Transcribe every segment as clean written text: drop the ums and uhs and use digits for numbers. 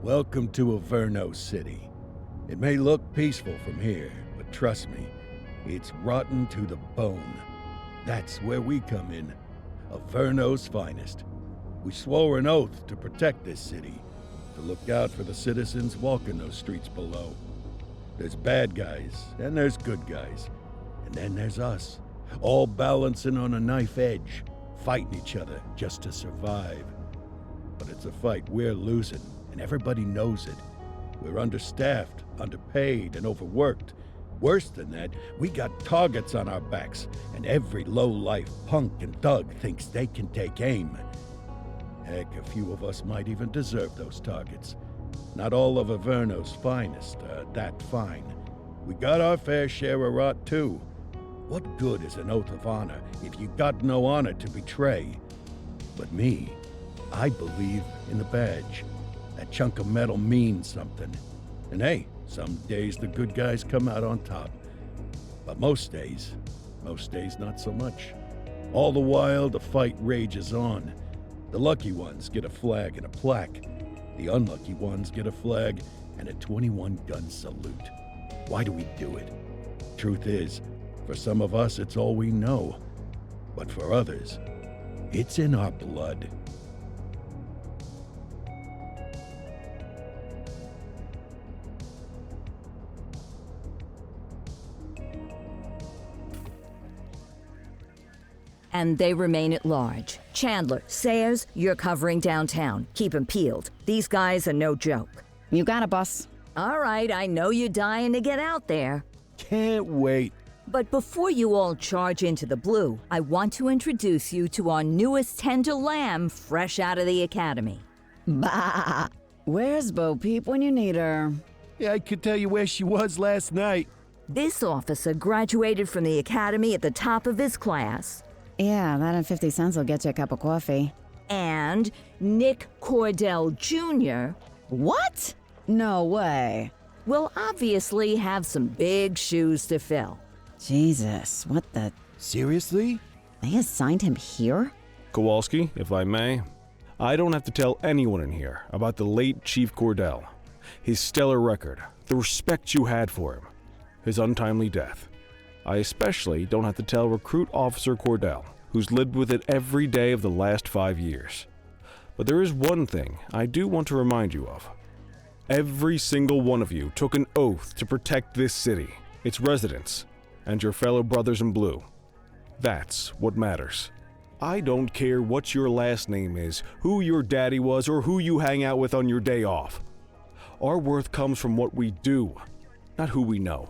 Welcome to Averno City. It may look peaceful from here, but trust me, it's rotten to the bone. That's where we come in. Averno's finest. We swore an oath to protect this city, to look out for the citizens walking those streets below. There's bad guys, and there's good guys. And then there's us, all balancing on a knife edge, fighting each other just to survive. But it's a fight we're losing, and everybody knows it. We're understaffed, underpaid, and overworked. Worse than that, we got targets on our backs, and every low-life punk and thug thinks they can take aim. Heck, a few of us might even deserve those targets. Not all of Averno's finest are that fine. We got our fair share of rot, too. What good is an oath of honor if you got no honor to betray? But me, I believe in the badge. That chunk of metal means something. And hey, some days the good guys come out on top. But most days not so much. All the while, the fight rages on. The lucky ones get a flag and a plaque. The unlucky ones get a flag and a 21-gun salute. Why do we do it? Truth is, for some of us, it's all we know. But for others, it's in our blood. And they remain at large. Chandler, Sayers, you're covering downtown. Keep 'em peeled. These guys are no joke. You got it, boss. All right, I know you're dying to get out there. Can't wait. But before you all charge into the blue, I want to introduce you to our newest tender lamb fresh out of the academy. Bah! Where's Bo Peep when you need her? Yeah, I could tell you where she was last night. This officer graduated from the academy at the top of his class. Yeah, that and 50 cents will get you a cup of coffee. And Nick Cordell Jr. What? No way. will obviously have some big shoes to fill. Jesus, what the... Seriously? They assigned him here? Kowalski, if I may, I don't have to tell anyone in here about the late Chief Cordell, his stellar record, the respect you had for him, his untimely death. I especially don't have to tell Recruit Officer Cordell, who's lived with it every day of the last 5 years. But there is one thing I do want to remind you of. Every single one of you took an oath to protect this city, its residents, and your fellow brothers in blue. That's what matters. I don't care what your last name is, who your daddy was, or who you hang out with on your day off. Our worth comes from what we do, not who we know.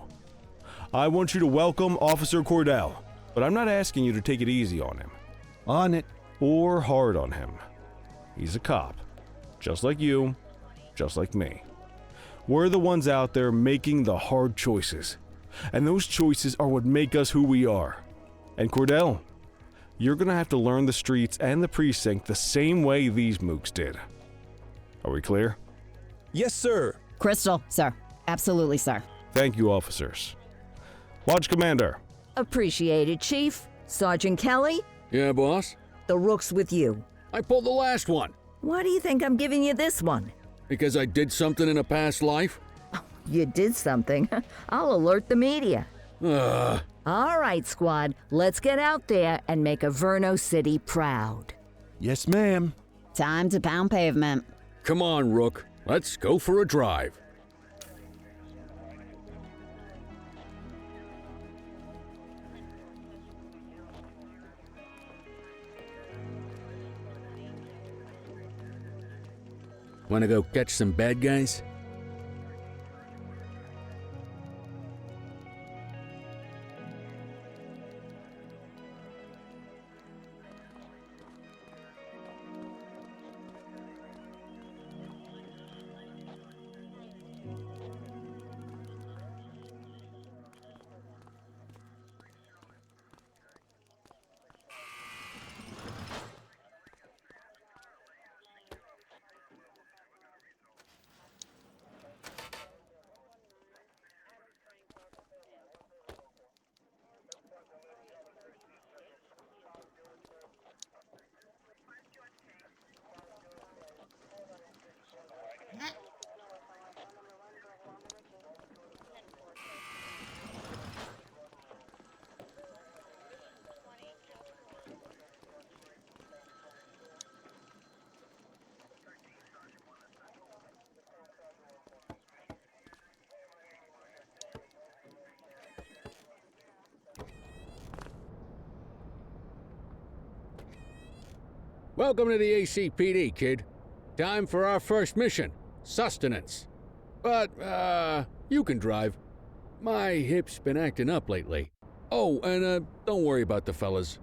I want you to welcome Officer Cordell, but I'm not asking you to take it easy on him. On it. Or hard on him. He's a cop, just like you, just like me. We're the ones out there making the hard choices, and those choices are what make us who we are. And Cordell, you're gonna have to learn the streets and the precinct the same way these mooks did. Are we clear? Yes, sir. Crystal, sir. Absolutely, sir. Thank you, officers. Lodge Commander. Appreciated, Chief. Sergeant Kelly, Yeah, boss? the rook's with you. I pulled the last one. Why do you think I'm giving you this one? Because I did something in a past life? You did something. I'll alert the media. Ugh. All right, squad, let's get out there and make Averno City proud. Yes, ma'am. Time to pound pavement. Come on, Rook. Let's go for a drive. Wanna go catch some bad guys? Welcome to the ACPD, kid. Time for our first mission, sustenance. But, you can drive. My hip's been acting up lately. Oh, and, don't worry about the fellas.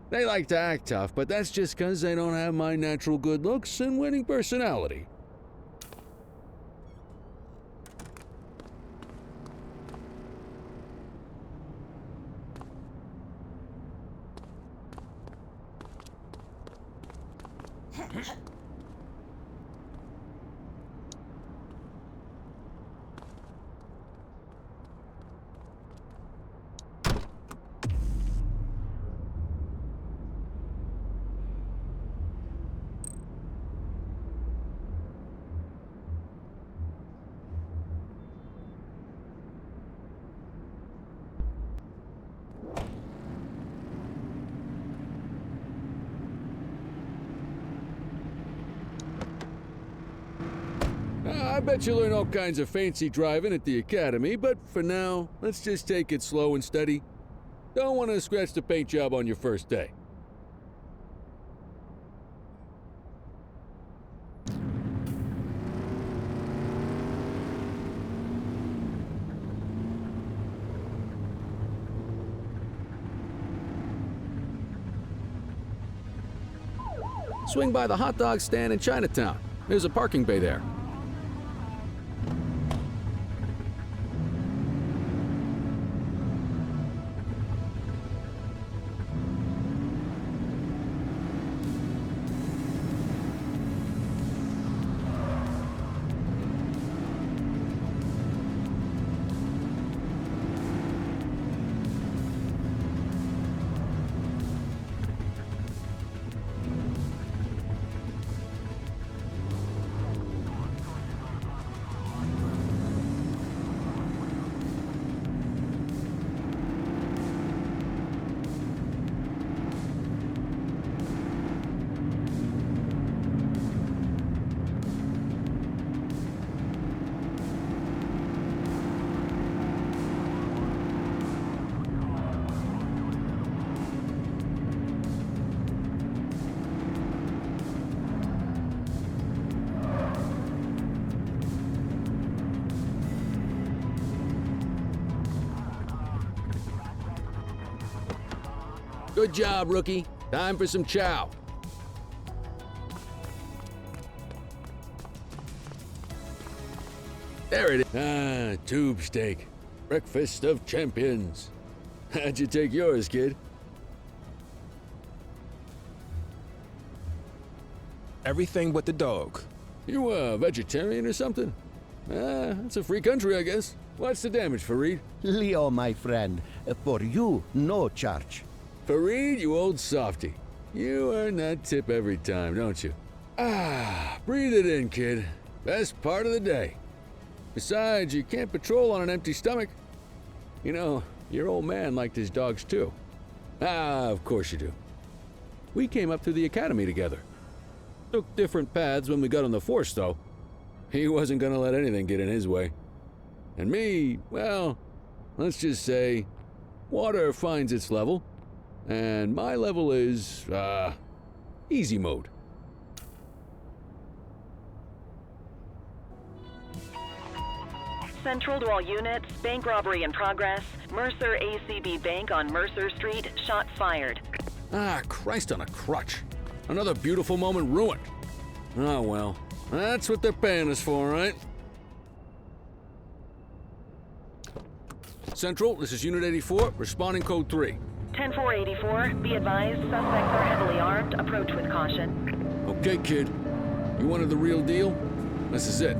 They like to act tough, but that's just 'cause they don't have my natural good looks and winning personality. I bet you learn all kinds of fancy driving at the academy, but for now, let's just take it slow and steady. Don't want to scratch the paint job on your first day. Swing by the hot dog stand in Chinatown. There's a parking bay there. Good job, rookie. Time for some chow. There it is. Ah, tube steak. Breakfast of champions. How'd you take yours, kid? Everything but the dog. You a vegetarian or something? Ah, it's a free country, I guess. What's the damage, Fareed? Leo, my friend, for you, no charge. Fareed, you old softy. You earn that tip every time, don't you? Ah, breathe it in, kid. Best part of the day. Besides, you can't patrol on an empty stomach. You know, your old man liked his dogs too. Ah, of course you do. We came up through the academy together. Took different paths when we got on the force, though. He wasn't gonna let anything get in his way. And me, well, let's just say, water finds its level. And my level is, easy mode. Central to all units, bank robbery in progress. Mercer ACB Bank on Mercer Street, shot fired. Ah, Christ on a crutch. Another beautiful moment ruined. Oh well, that's what they're paying us for, right? Central, this is Unit 84, responding code 3. 10-484, be advised, suspects are heavily armed. Approach with caution. Okay, kid. You wanted the real deal? This is it.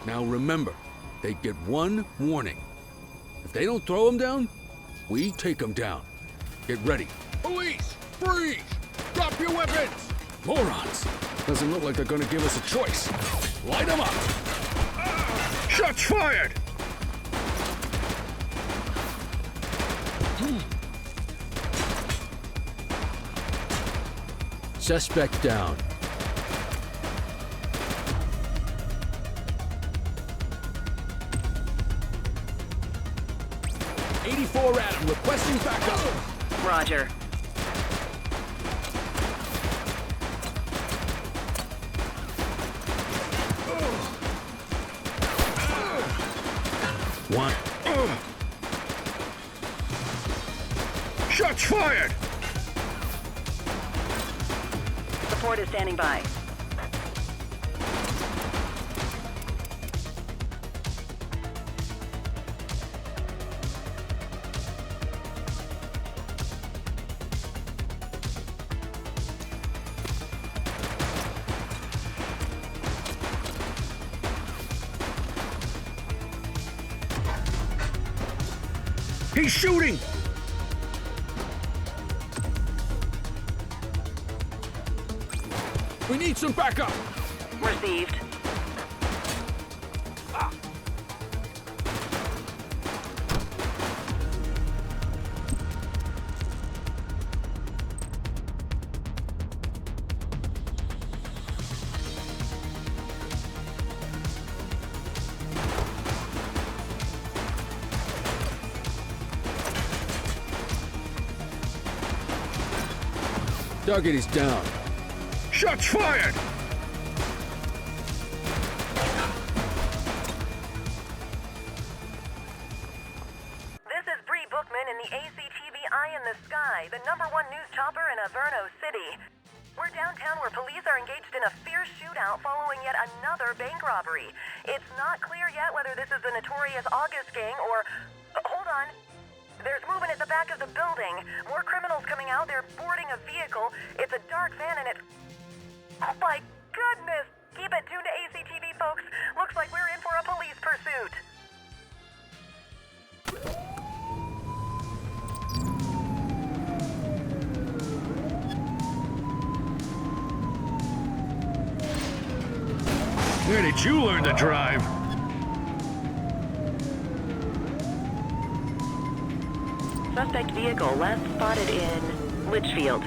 Now remember, they get one warning. If they don't throw them down, we take them down. Get ready. Police! Freeze! Drop your weapons! Morons! Doesn't look like they're gonna give us a choice. Light them up! Shots fired! Suspect down. '84 Adam, requesting backup. Roger. One. Shots fired! Support is standing by. He's shooting! We need some backup! Received. Target is down. Shots fired! This is Bree Bookman in the ACTV Eye in the Sky, the #1 news chopper in Averno City. We're downtown where police are engaged in a fierce shootout following yet another bank robbery. It's not clear yet whether this is the notorious August gang or... hold on. There's movement at the back of the building. More criminals coming out. They're boarding a vehicle. It's a dark van and it... oh my goodness! Keep it tuned to ACTV, folks. Looks like we're in for a police pursuit. Where did you learn to drive? Suspect vehicle last spotted in Litchfield.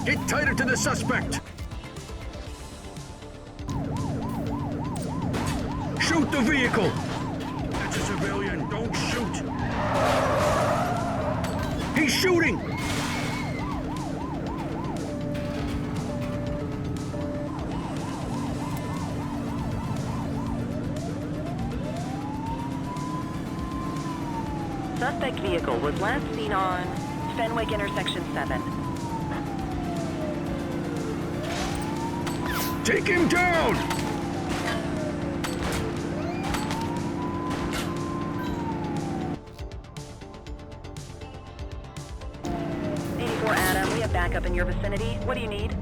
Get tighter to the suspect! Shoot the vehicle! That's a civilian, don't shoot! He's shooting! Suspect vehicle was last seen on Fenwick intersection 7. Take him down! Adam, we have backup in your vicinity. What do you need?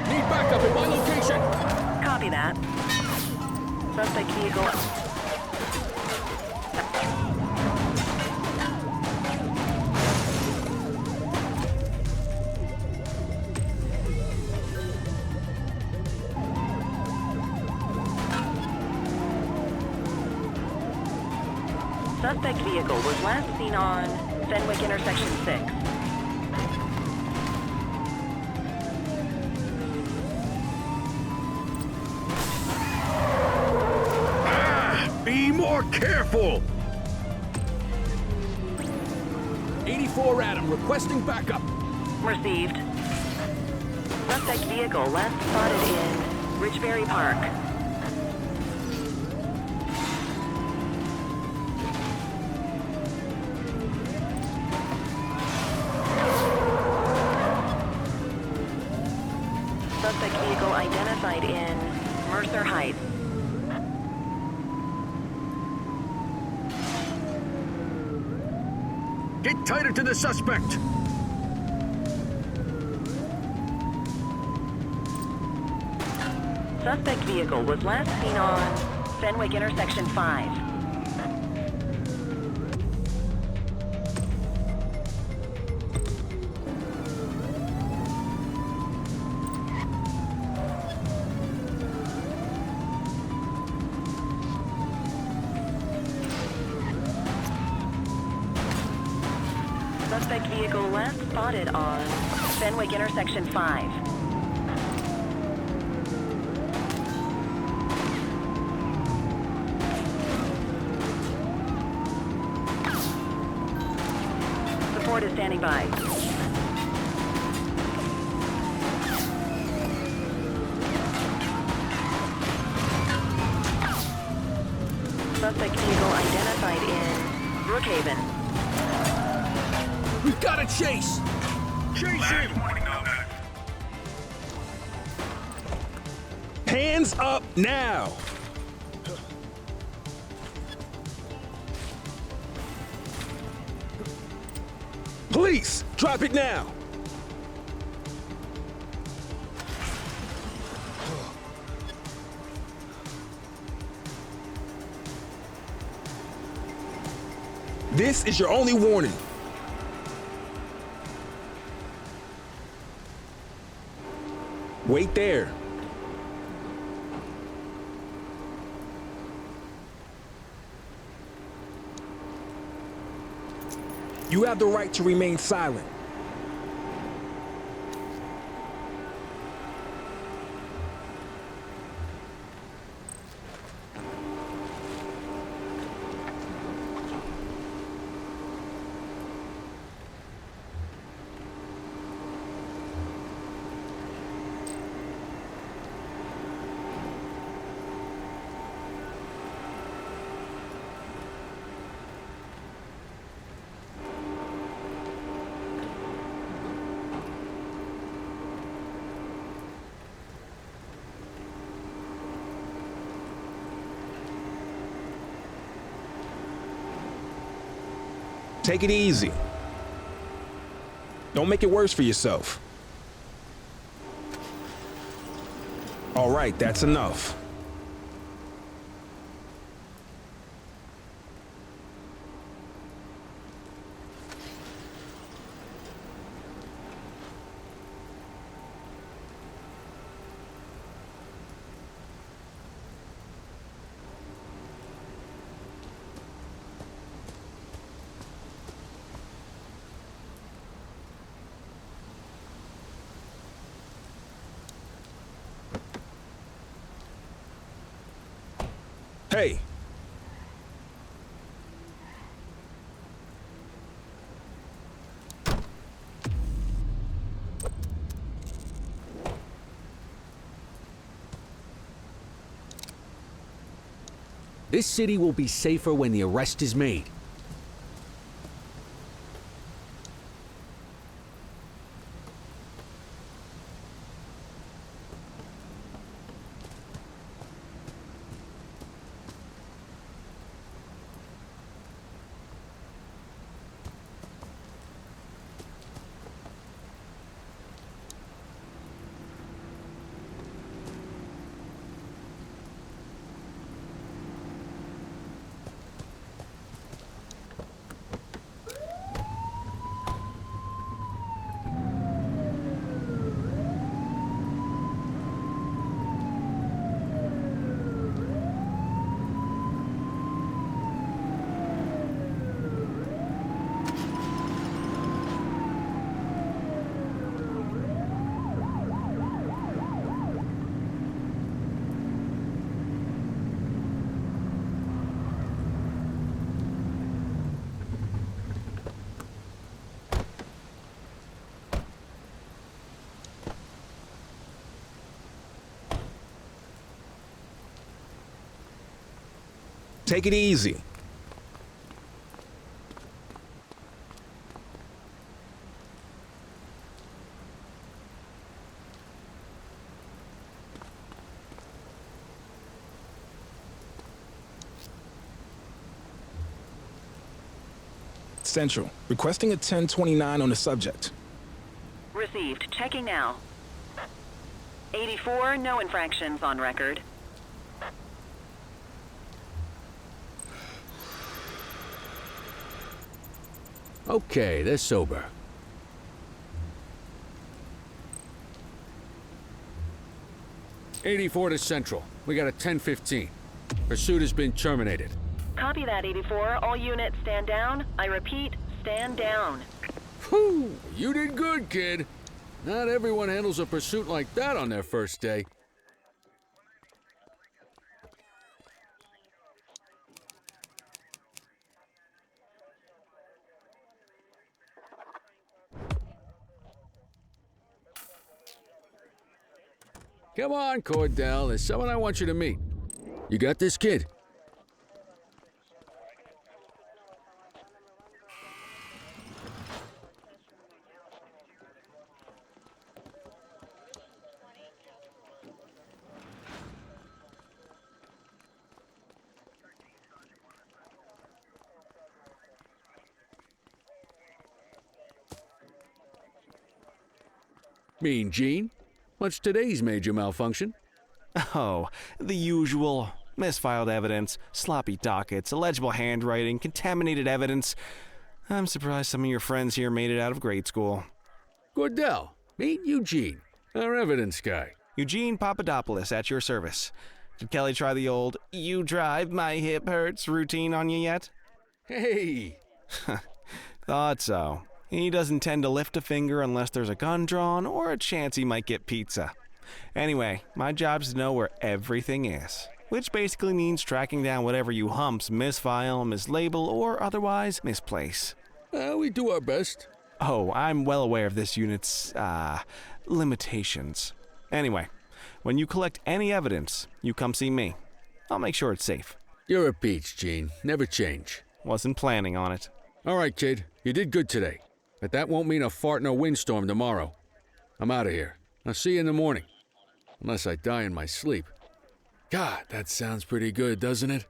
Need backup at my location! Copy that. Suspect vehicle. Suspect vehicle was last seen on Fenwick intersection 6. Be more careful! 84 Adam, requesting backup. Received. Suspect vehicle last spotted in Richbury Park. Suspect vehicle identified in Mercer Heights. Get tighter to the suspect! Suspect vehicle was last seen on Fenwick intersection 5. Suspect vehicle last spotted on Fenwick intersection 5. Support is standing by. Suspect vehicle identified in Brookhaven. We've got to chase! Chase him! Hands up now! Police, drop it now! This is your only warning. Wait there. You have the right to remain silent. Take it easy. Don't make it worse for yourself. All right, that's enough. Hey. This city will be safer when the arrest is made. Take it easy. Central. Requesting a 1029 on the subject. Received. Checking now. 84, no infractions on record. Okay, they're sober. '84 to Central. We got a 1015. Pursuit has been terminated. Copy that, 84. All units stand down. I repeat, stand down. Whew, you did good, kid. Not everyone handles a pursuit like that on their first day. Come on, Cordell. There's someone I want you to meet. You got this, kid? Mean Gene? What's today's major malfunction? Oh, the usual. Misfiled evidence, sloppy dockets, illegible handwriting, contaminated evidence. I'm surprised some of your friends here made it out of grade school. Cordell, meet Eugene, our evidence guy. Eugene Papadopoulos at your service. Did Kelly try the old, "you drive, my hip hurts" routine on you yet? Hey! Thought so. He doesn't tend to lift a finger unless there's a gun drawn or a chance he might get pizza. Anyway, my job's to know where everything is, which basically means tracking down whatever you humps misfile, mislabel, or otherwise misplace. We do our best. Oh, I'm well aware of this unit's, limitations. Anyway, when you collect any evidence, you come see me. I'll make sure it's safe. You're a peach, Gene. Never change. Wasn't planning on it. All right, kid. You did good today. But that won't mean a fart in a windstorm tomorrow. I'm out of here. I'll see you in the morning. Unless I die in my sleep. God, that sounds pretty good, doesn't it?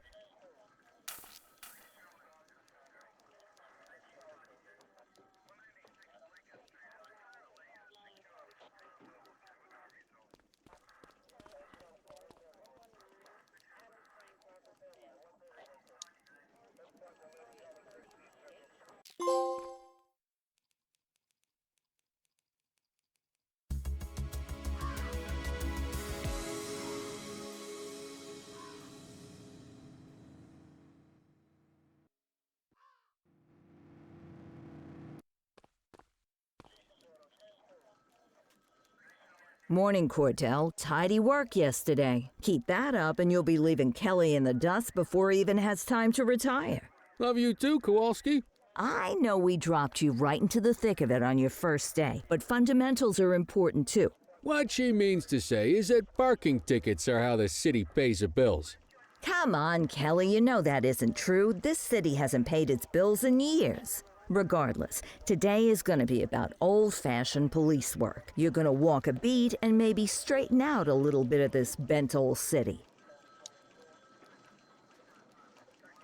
Morning, Cordell. Tidy work yesterday. Keep that up and you'll be leaving Kelly in the dust before he even has time to retire. Love you too, Kowalski. I know we dropped you right into the thick of it on your first day, but fundamentals are important too. What she means to say is that parking tickets are how the city pays the bills. Come on, Kelly, you know that isn't true. This city hasn't paid its bills in years. Regardless, today is going to be about old-fashioned police work. You're going to walk a beat and maybe straighten out a little bit of this bent old city.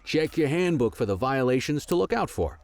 Check your handbook for the violations to look out for.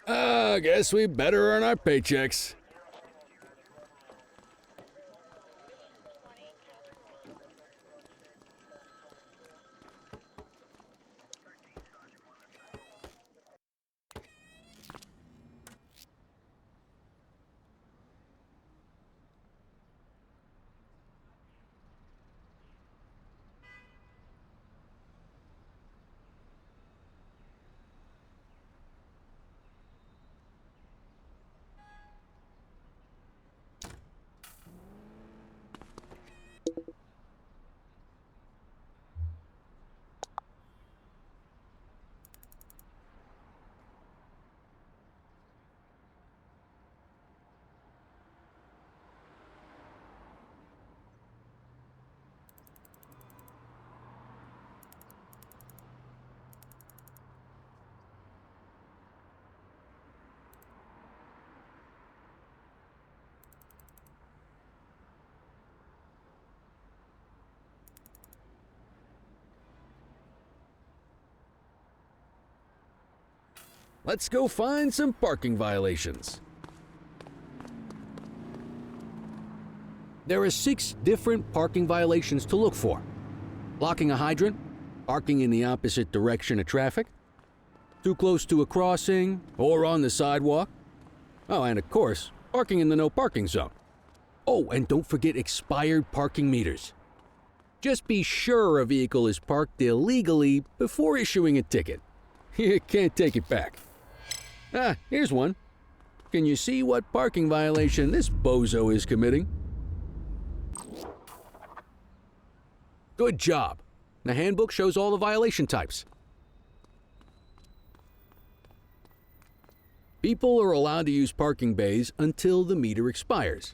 Guess we better earn our paychecks. Let's go find some parking violations. There are 6 different parking violations to look for. Blocking a hydrant, parking in the opposite direction of traffic, too close to a crossing or on the sidewalk. Oh, and of course, parking in the no parking zone. Oh, and don't forget expired parking meters. Just be sure a vehicle is parked illegally before issuing a ticket. You can't take it back. Here's one. Can you see what parking violation this bozo is committing? Good job. The handbook shows all the violation types. People are allowed to use parking bays until the meter expires.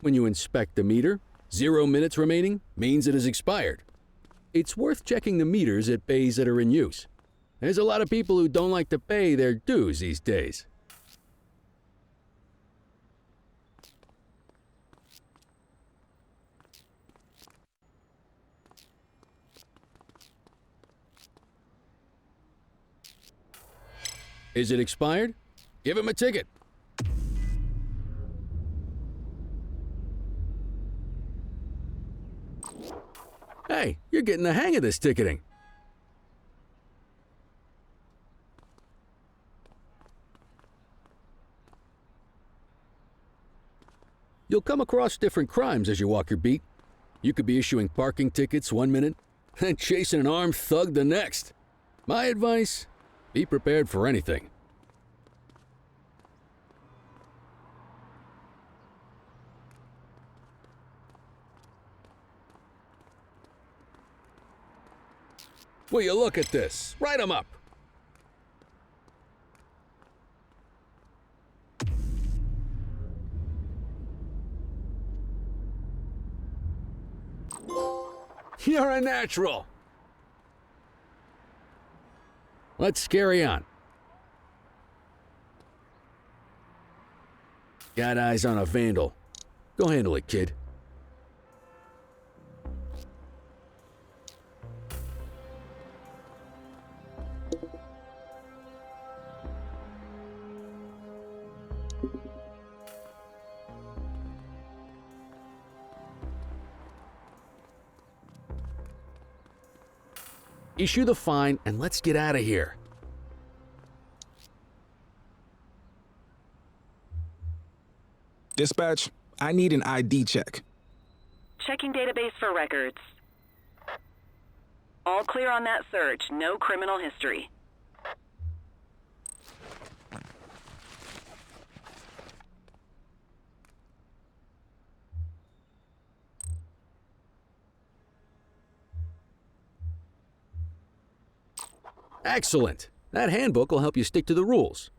When you inspect the meter, 0 minutes remaining means it has expired. It's worth checking the meters at bays that are in use. There's a lot of people who don't like to pay their dues these days. Is it expired? Give him a ticket. Hey, you're getting the hang of this ticketing. You'll come across different crimes as you walk your beat. You could be issuing parking tickets 1 minute and chasing an armed thug the next. My advice, be prepared for anything. Will you look at this? Write 'em up. You're a natural. Let's carry on. Got eyes on a vandal. Go handle it, kid. Issue the fine and let's get out of here. Dispatch, I need an ID check. Checking database for records. All clear on that search. No criminal history. Excellent. That handbook will help you stick to the rules.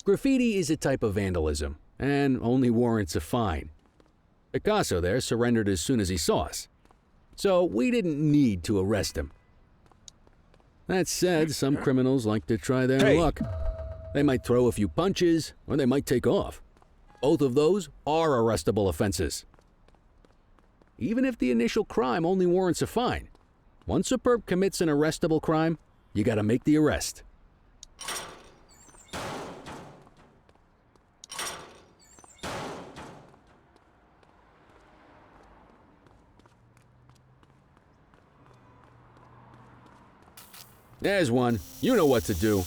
Graffiti is a type of vandalism and only warrants a fine. Picasso there surrendered as soon as he saw us, so we didn't need to arrest him. That said, some criminals like to try their luck. They might throw a few punches, or they might take off. Both of those are arrestable offenses. Even if the initial crime only warrants a fine, once a perp commits an arrestable crime, you gotta make the arrest. There's one. You know what to do.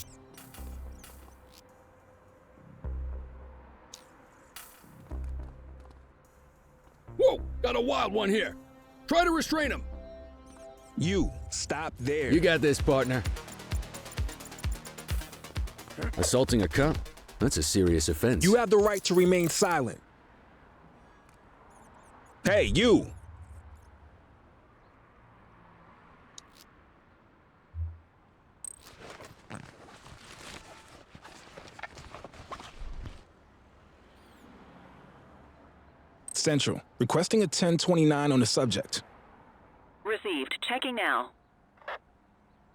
Whoa, got a wild one here. Try to restrain him. You, stop there. You got this, partner. Assaulting a cop? That's a serious offense. You have the right to remain silent. Hey, you! Central, requesting a 1029 on the subject. Received. Checking now.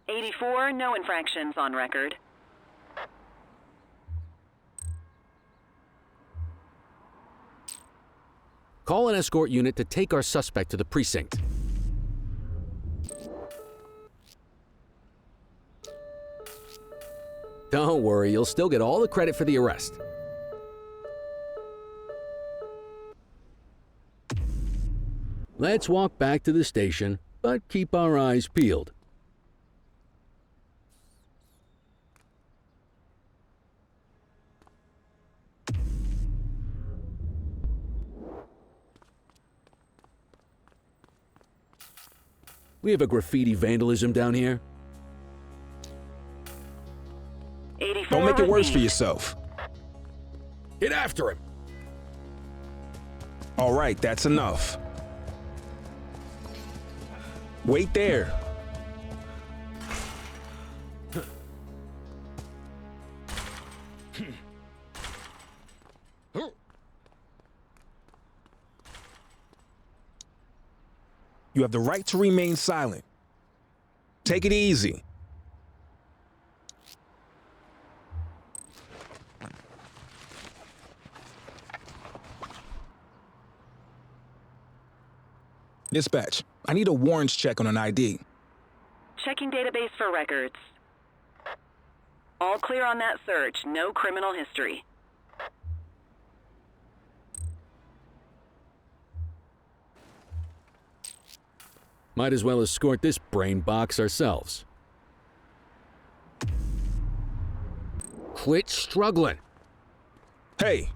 84, no infractions on record. Call an escort unit to take our suspect to the precinct. Don't worry, you'll still get all the credit for the arrest. Let's walk back to the station, but keep our eyes peeled. We have a graffiti vandalism down here. 84. Don't make it worse for received. yourself. Get after him. All right, that's enough. Wait there. You have the right to remain silent. Take it easy. Dispatch, I need a warrants check on an ID. Checking database for records. All clear on that search. No criminal history. Might as well escort this brain box ourselves. Quit struggling. Hey!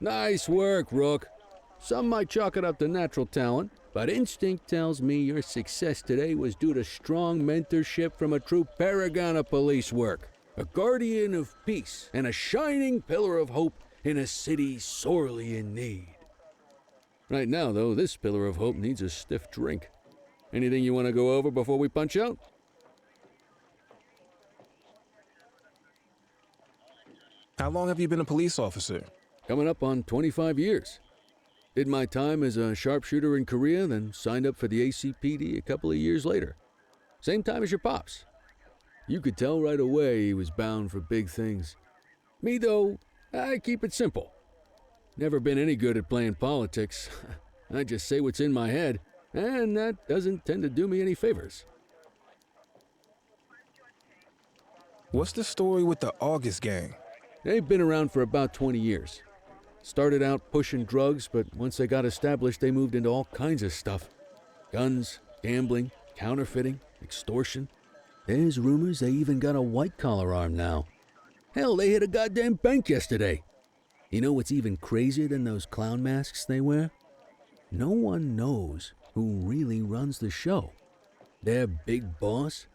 Nice work, Rook. Some might chalk it up to natural talent, but instinct tells me your success today was due to strong mentorship from a true paragon of police work, a guardian of peace, and a shining pillar of hope in a city sorely in need. Right now, though, this pillar of hope needs a stiff drink. Anything you want to go over before we punch out? How long have you been a police officer? Coming up on 25 years. Did my time as a sharpshooter in Korea, then signed up for the ACPD a couple of years later. Same time as your pops. You could tell right away he was bound for big things. Me, though, I keep it simple. Never been any good at playing politics. I just say what's in my head, and that doesn't tend to do me any favors. What's the story with the August gang? They've been around for about 20 years. Started out pushing drugs, but once they got established, they moved into all kinds of stuff. Guns, gambling, counterfeiting, extortion. There's rumors they even got a white-collar arm now. Hell, they hit a goddamn bank yesterday. You know what's even crazier than those clown masks they wear? No one knows who really runs the show. Their big boss?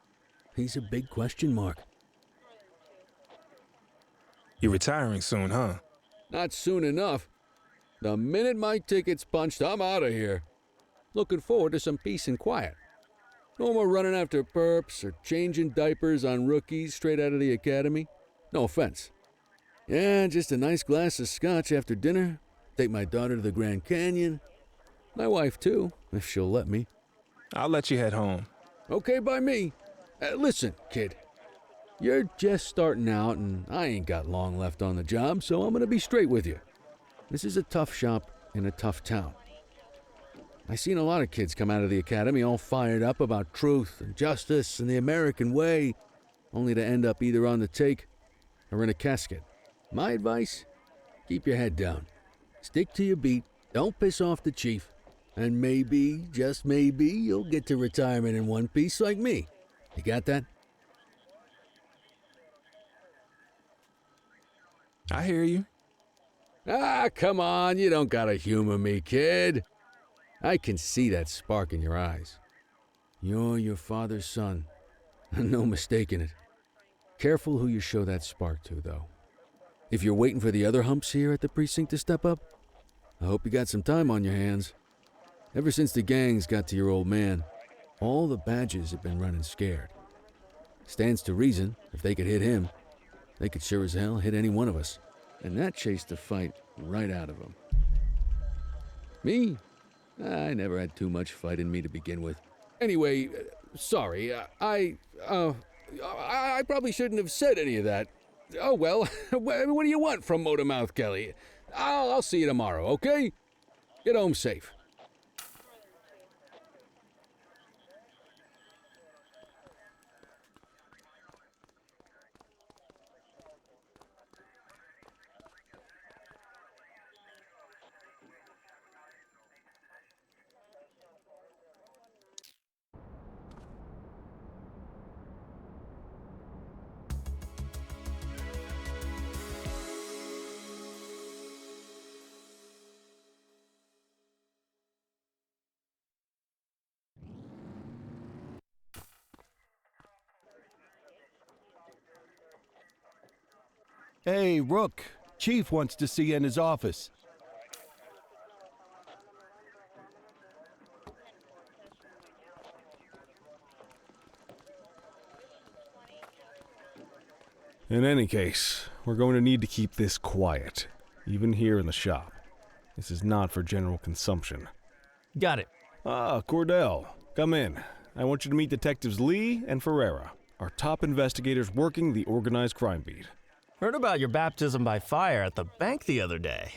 He's a big question mark. You're retiring soon, huh? Not soon enough. The minute my ticket's punched, I'm out of here. Looking forward to some peace and quiet. No more running after perps or changing diapers on rookies straight out of the academy. No offense. Yeah, just a nice glass of scotch after dinner take my daughter to the Grand Canyon. My wife, too, if she'll let me. I'll let you head home. Okay by me. Listen, kid. You're just starting out, and I ain't got long left on the job, so I'm gonna be straight with you. This is a tough shop in a tough town. I seen a lot of kids come out of the academy all fired up about truth and justice and the American way, only to end up either on the take or in a casket. My advice? Keep your head down. Stick to your beat. Don't piss off the chief. And maybe, just maybe, you'll get to retirement in one piece like me. You got that? I hear you. Ah, come on. You don't gotta humor me, kid. I can see that spark in your eyes. You're your father's son. No mistaking it. Careful who you show that spark to, though. If you're waiting for the other humps here at the precinct to step up, I hope you got some time on your hands. Ever since the gangs got to your old man, all the badges have been running scared. Stands to reason, if they could hit him, they could sure as hell hit any one of us. And that chased the fight right out of them. Me? I never had too much fight in me to begin with. Anyway, sorry, I probably shouldn't have said any of that. Oh well, what do you want from Motormouth Kelly? I'll see you tomorrow, okay? Get home safe. Hey, Rook. Chief wants to see you in his office. In any case, we're going to need to keep this quiet, even here in the shop. This is not for general consumption. Got it. Ah, Cordell, come in. I want you to meet Detectives Lee and Ferreira, our top investigators working the organized crime beat. Heard about your baptism by fire at the bank the other day.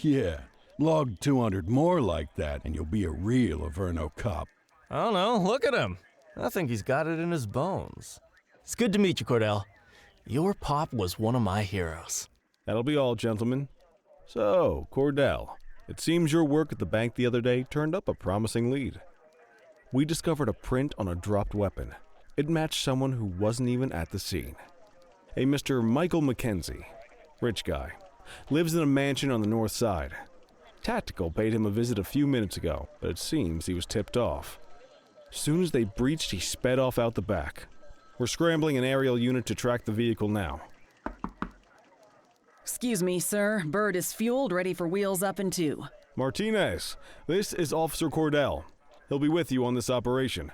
Yeah, log 200 more like that, and you'll be a real Averno cop. I don't know, look at him. I think he's got it in his bones. It's good to meet you, Cordell. Your pop was one of my heroes. That'll be all, gentlemen. So, Cordell, it seems your work at the bank the other day turned up a promising lead. We discovered a print on a dropped weapon. It matched someone who wasn't even at the scene. A Mr. Michael McKenzie, rich guy, lives in a mansion on the north side. Tactical paid him a visit a few minutes ago, but it seems he was tipped off. Soon as they breached, he sped off out the back. We're scrambling an aerial unit to track the vehicle now. Excuse me, sir. Bird is fueled, ready for wheels up in 2. Martinez, this is Officer Cordell. He'll be with you on this operation.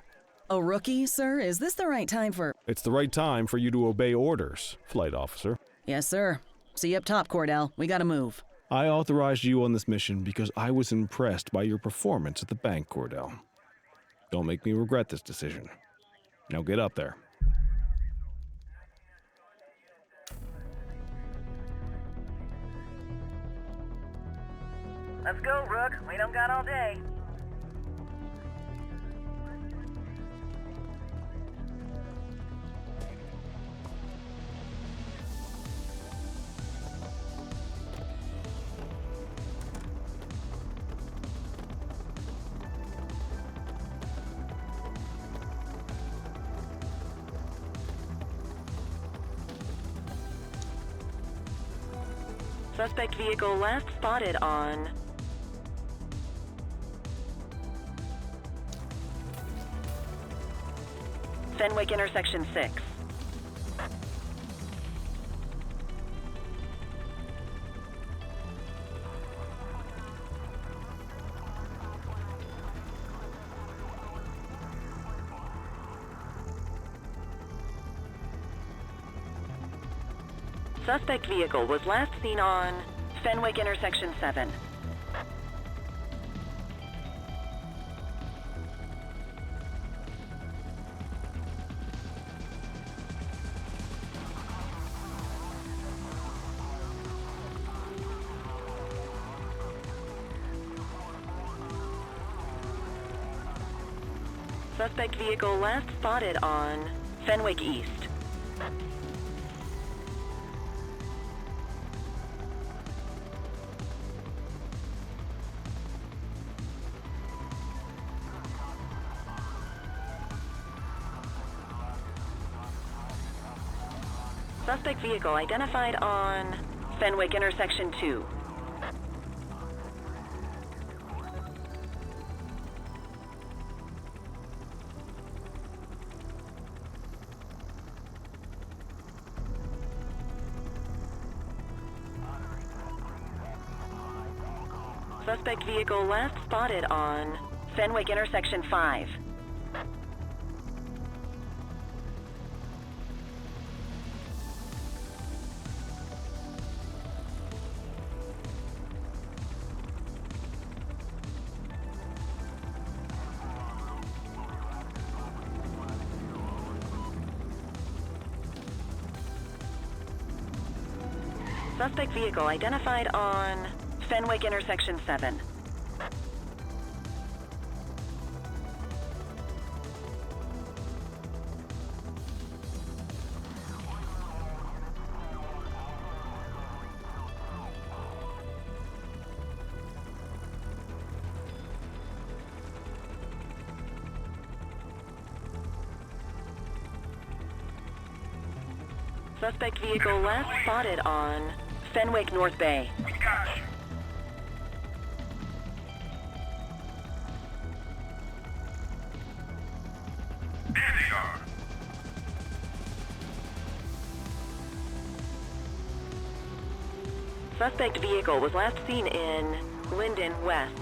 A rookie, sir? Is this the right time for... It's the right time for you to obey orders, Flight Officer. Yes, sir. See you up top, Cordell. We gotta move. I authorized you on this mission because I was impressed by your performance at the bank, Cordell. Don't make me regret this decision. Now get up there. Let's go, Rook. We don't got all day. Suspect vehicle last spotted on Fenwick intersection 6. Suspect vehicle was last seen on Fenwick intersection 7. Suspect vehicle last spotted on Fenwick East. Suspect vehicle identified on Fenwick intersection 2. Suspect vehicle last spotted on Fenwick intersection 5. Suspect vehicle identified on Fenwick intersection 7. Suspect vehicle last spotted on Fenwick North Bay. Suspect vehicle was last seen in Linden West.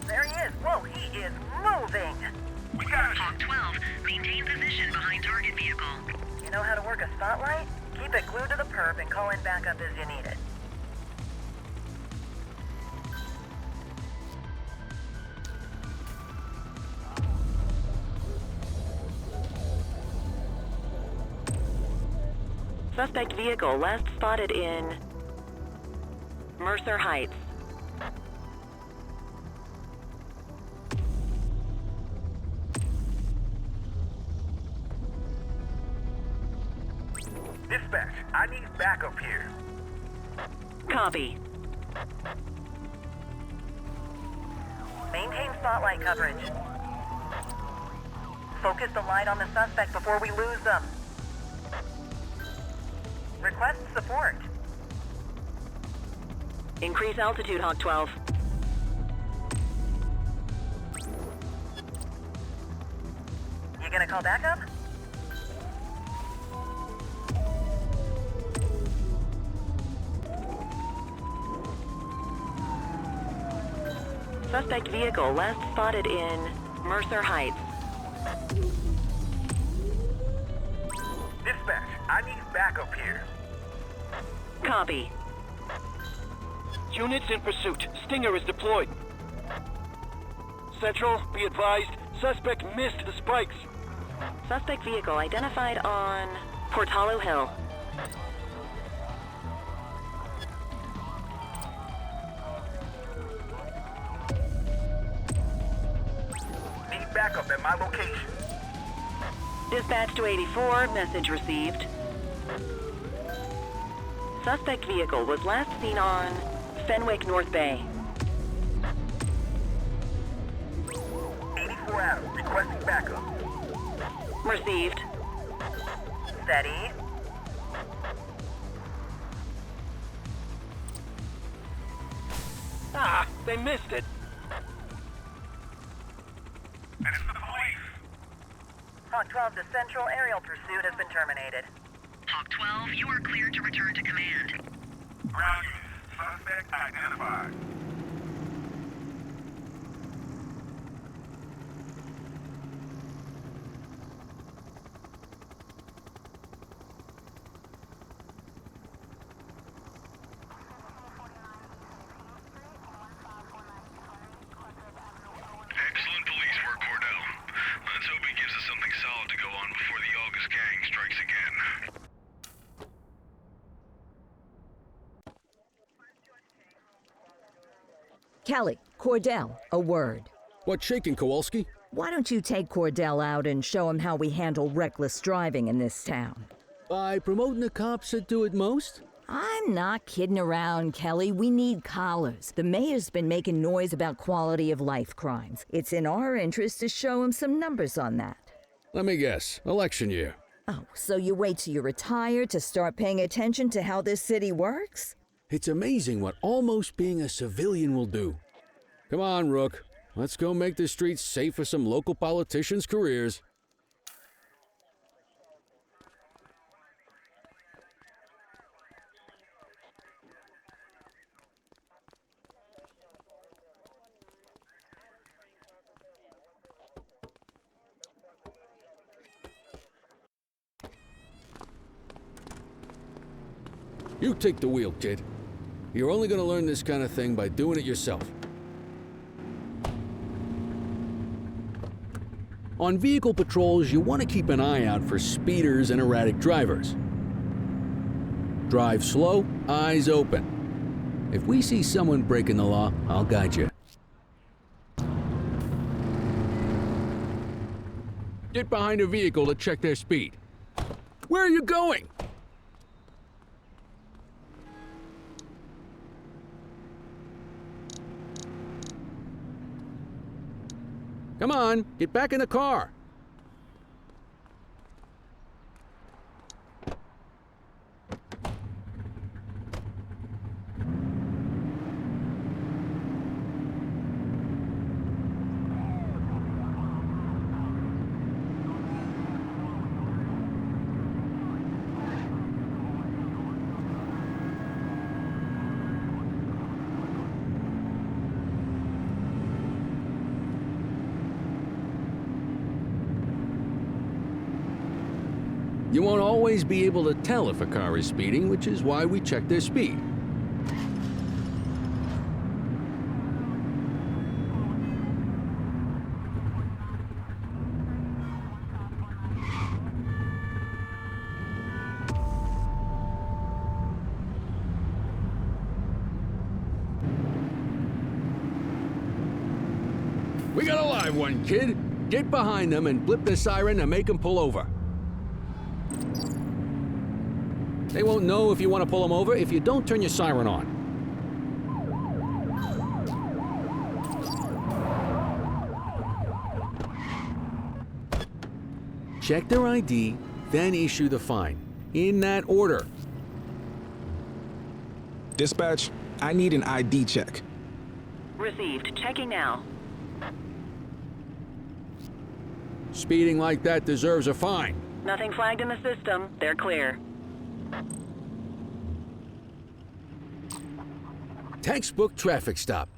There he is. Whoa, he is moving. We got it. Hawk 12, maintain position behind target vehicle. You know how to work a spotlight? Keep it glued to the perp and call in backup as you need it. Suspect vehicle last spotted in Mercer Heights. Dispatch, I need backup here. Copy. Maintain spotlight coverage. Focus the light on the suspect before we lose them. Request support. Increase altitude, Hawk 12. You gonna call backup? Suspect vehicle last spotted in Mercer Heights. Dispatch, I need backup here. Copy. Units in pursuit. Stinger is deployed. Central, be advised, suspect missed the spikes. Suspect vehicle identified on Portalo Hill. Need backup at my location. Dispatch to 84, message received. Suspect vehicle was last seen on Fenwick North Bay. 84 Adam, requesting backup. Received. Steady. Ah, they missed it. And it's the police. Hawk 12 to Central, aerial pursuit has been terminated. Hawk 12, you are cleared to return to command. Ground units, suspect identified. Excellent police work, Cordell. Let's hope it gives us something solid to go on before the August gang strikes again. Kelly, Cordell, a word. What's shaking, Kowalski? Why don't you take Cordell out and show him how we handle reckless driving in this town? By promoting the cops that do it most? I'm not kidding around, Kelly. We need collars. The mayor's been making noise about quality of life crimes. It's in our interest to show him some numbers on that. Let me guess. Election year. Oh, so you wait till you're retired to start paying attention to how this city works? It's amazing what almost being a civilian will do. Come on, Rook. Let's go make the streets safe for some local politicians' careers. You take the wheel, kid. You're only going to learn this kind of thing by doing it yourself. On vehicle patrols, you want to keep an eye out for speeders and erratic drivers. Drive slow, eyes open. If we see someone breaking the law, I'll guide you. Get behind a vehicle to check their speed. Where are you going? Come on, get back in the car. You won't always be able to tell if a car is speeding, which is why we check their speed. We got a live one, kid. Get behind them and blip the siren to make them pull over. They won't know if you want to pull them over if you don't turn your siren on. Check their ID, then issue the fine. In that order. Dispatch, I need an ID check. Received. Checking now. Speeding like that deserves a fine. Nothing flagged in the system. They're clear. Textbook traffic stop.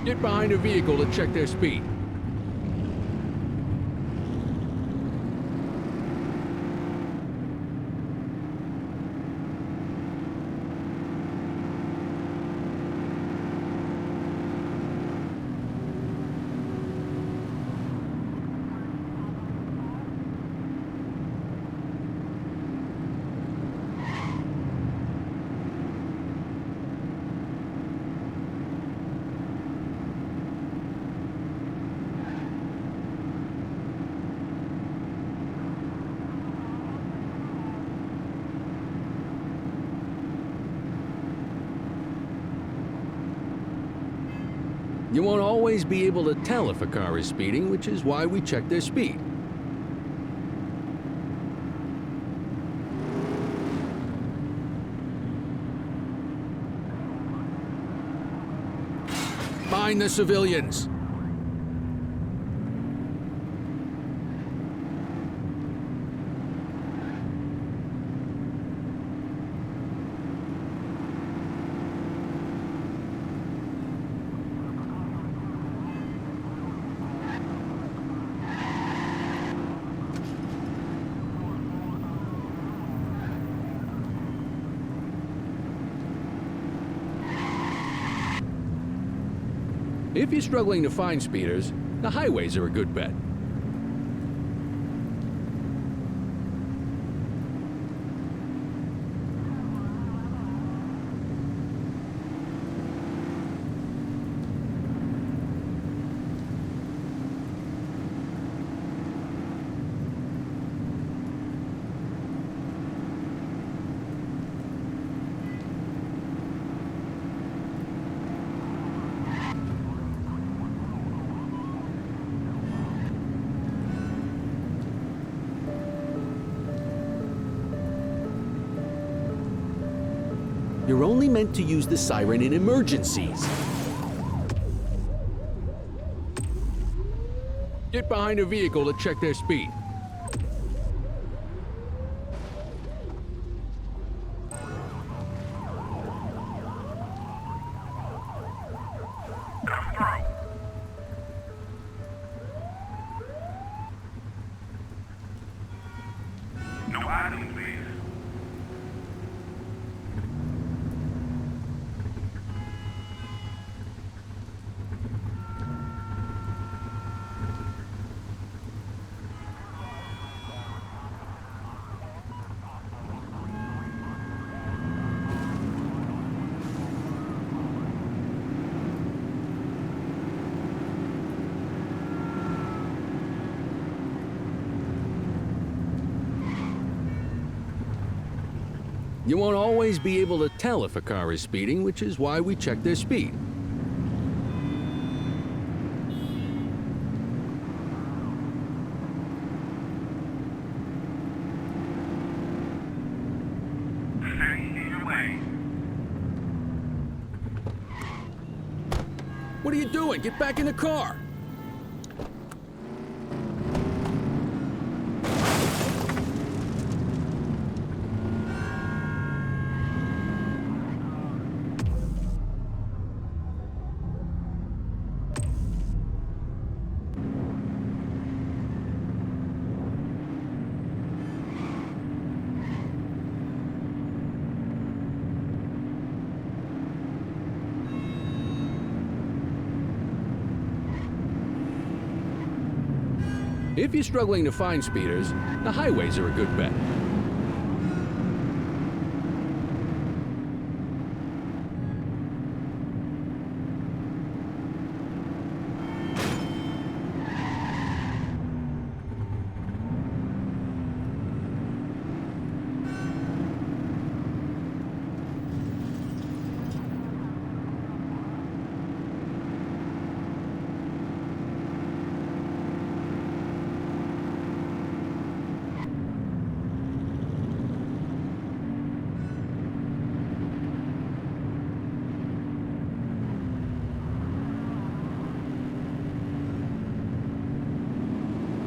Get behind a vehicle to check their speed. You won't always be able to tell if a car is speeding, which is why we check their speed. Find the civilians. If you're struggling to find speeders, the highways are a good bet. You're only meant to use the siren in emergencies. Get behind a vehicle to check their speed. No items, please. You won't always be able to tell if a car is speeding, which is why we check their speed. Stay in your lane. What are you doing? Get back in the car! If you're struggling to find speeders, the highways are a good bet.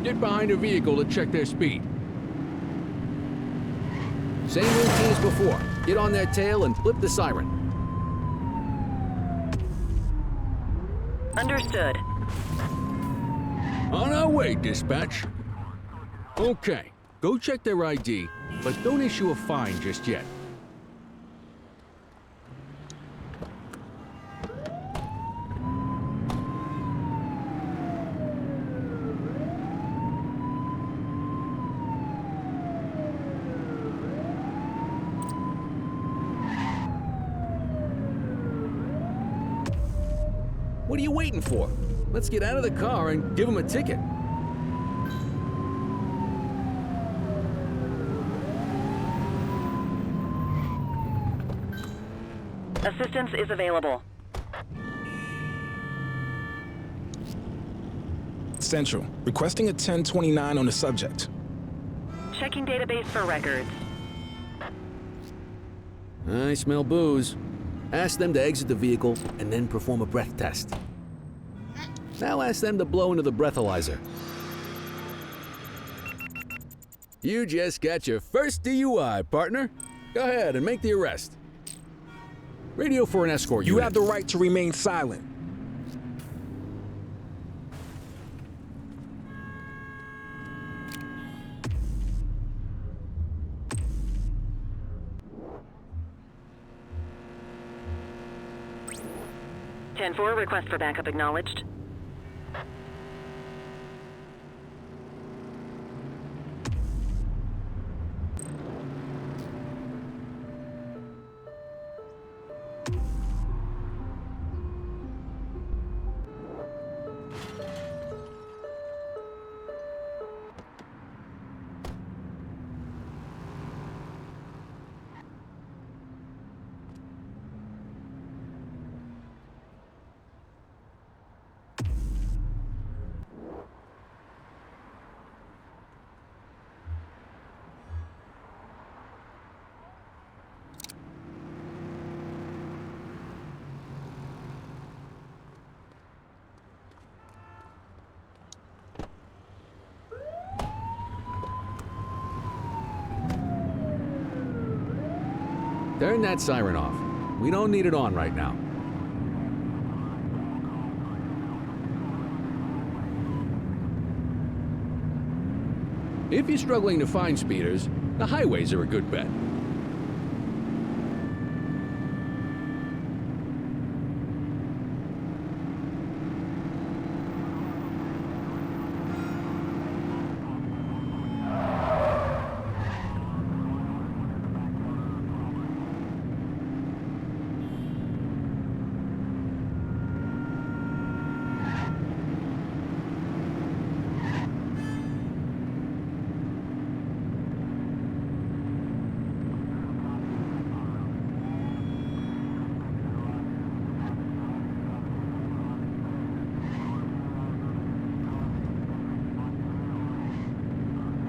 Get behind a vehicle to check their speed. Same routine as before. Get on their tail and flip the siren. Understood. On our way, dispatch. Okay, go check their ID, but don't issue a fine just yet. What are you waiting for? Let's get out of the car and give him a ticket. Assistance is available. Central, requesting a 1029 on the subject. Checking database for records. I smell booze. Ask them to exit the vehicle and then perform a breath test. Now ask them to blow into the breathalyzer. You just got your first DUI, partner. Go ahead and make the arrest. Radio for an escort unit. You have the right to remain silent. 10-4, request for backup acknowledged. Turn that siren off. We don't need it on right now. If you're struggling to find speeders, the highways are a good bet.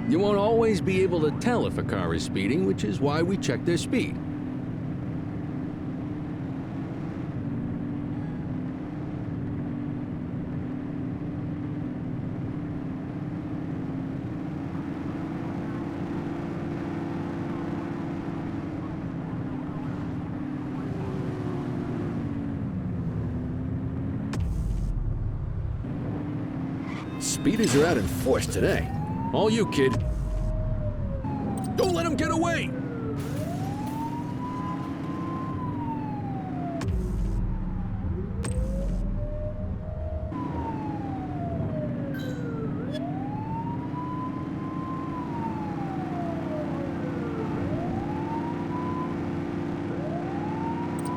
You won't always be able to tell if a car is speeding, which is why we check their speed. Speeders are out in force today. All you, kid. Don't let him get away!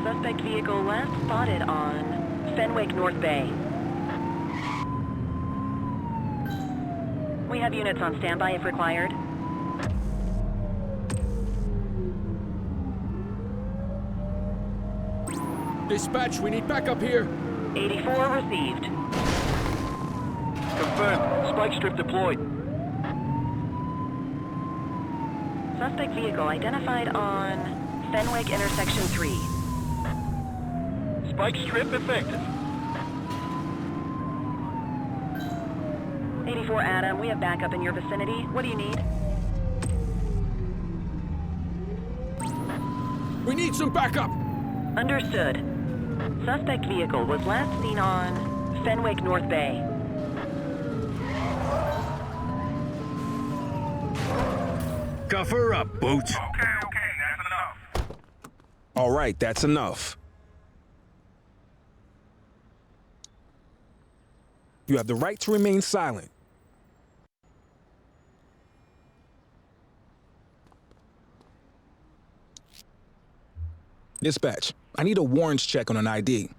Suspect vehicle last spotted on Fenwick North Bay. We have units on standby if required. Dispatch, we need backup here. 84 received. Confirmed. Spike strip deployed. Suspect vehicle identified on Fenwick intersection 3. Spike strip effective. 84 Adam, we have backup in your vicinity. What do you need? We need some backup! Understood. Suspect vehicle was last seen on Fenwick North Bay. Cuff her up, Boots. Okay, that's enough. All right, that's enough. You have the right to remain silent. Dispatch, I need a warrants check on an ID.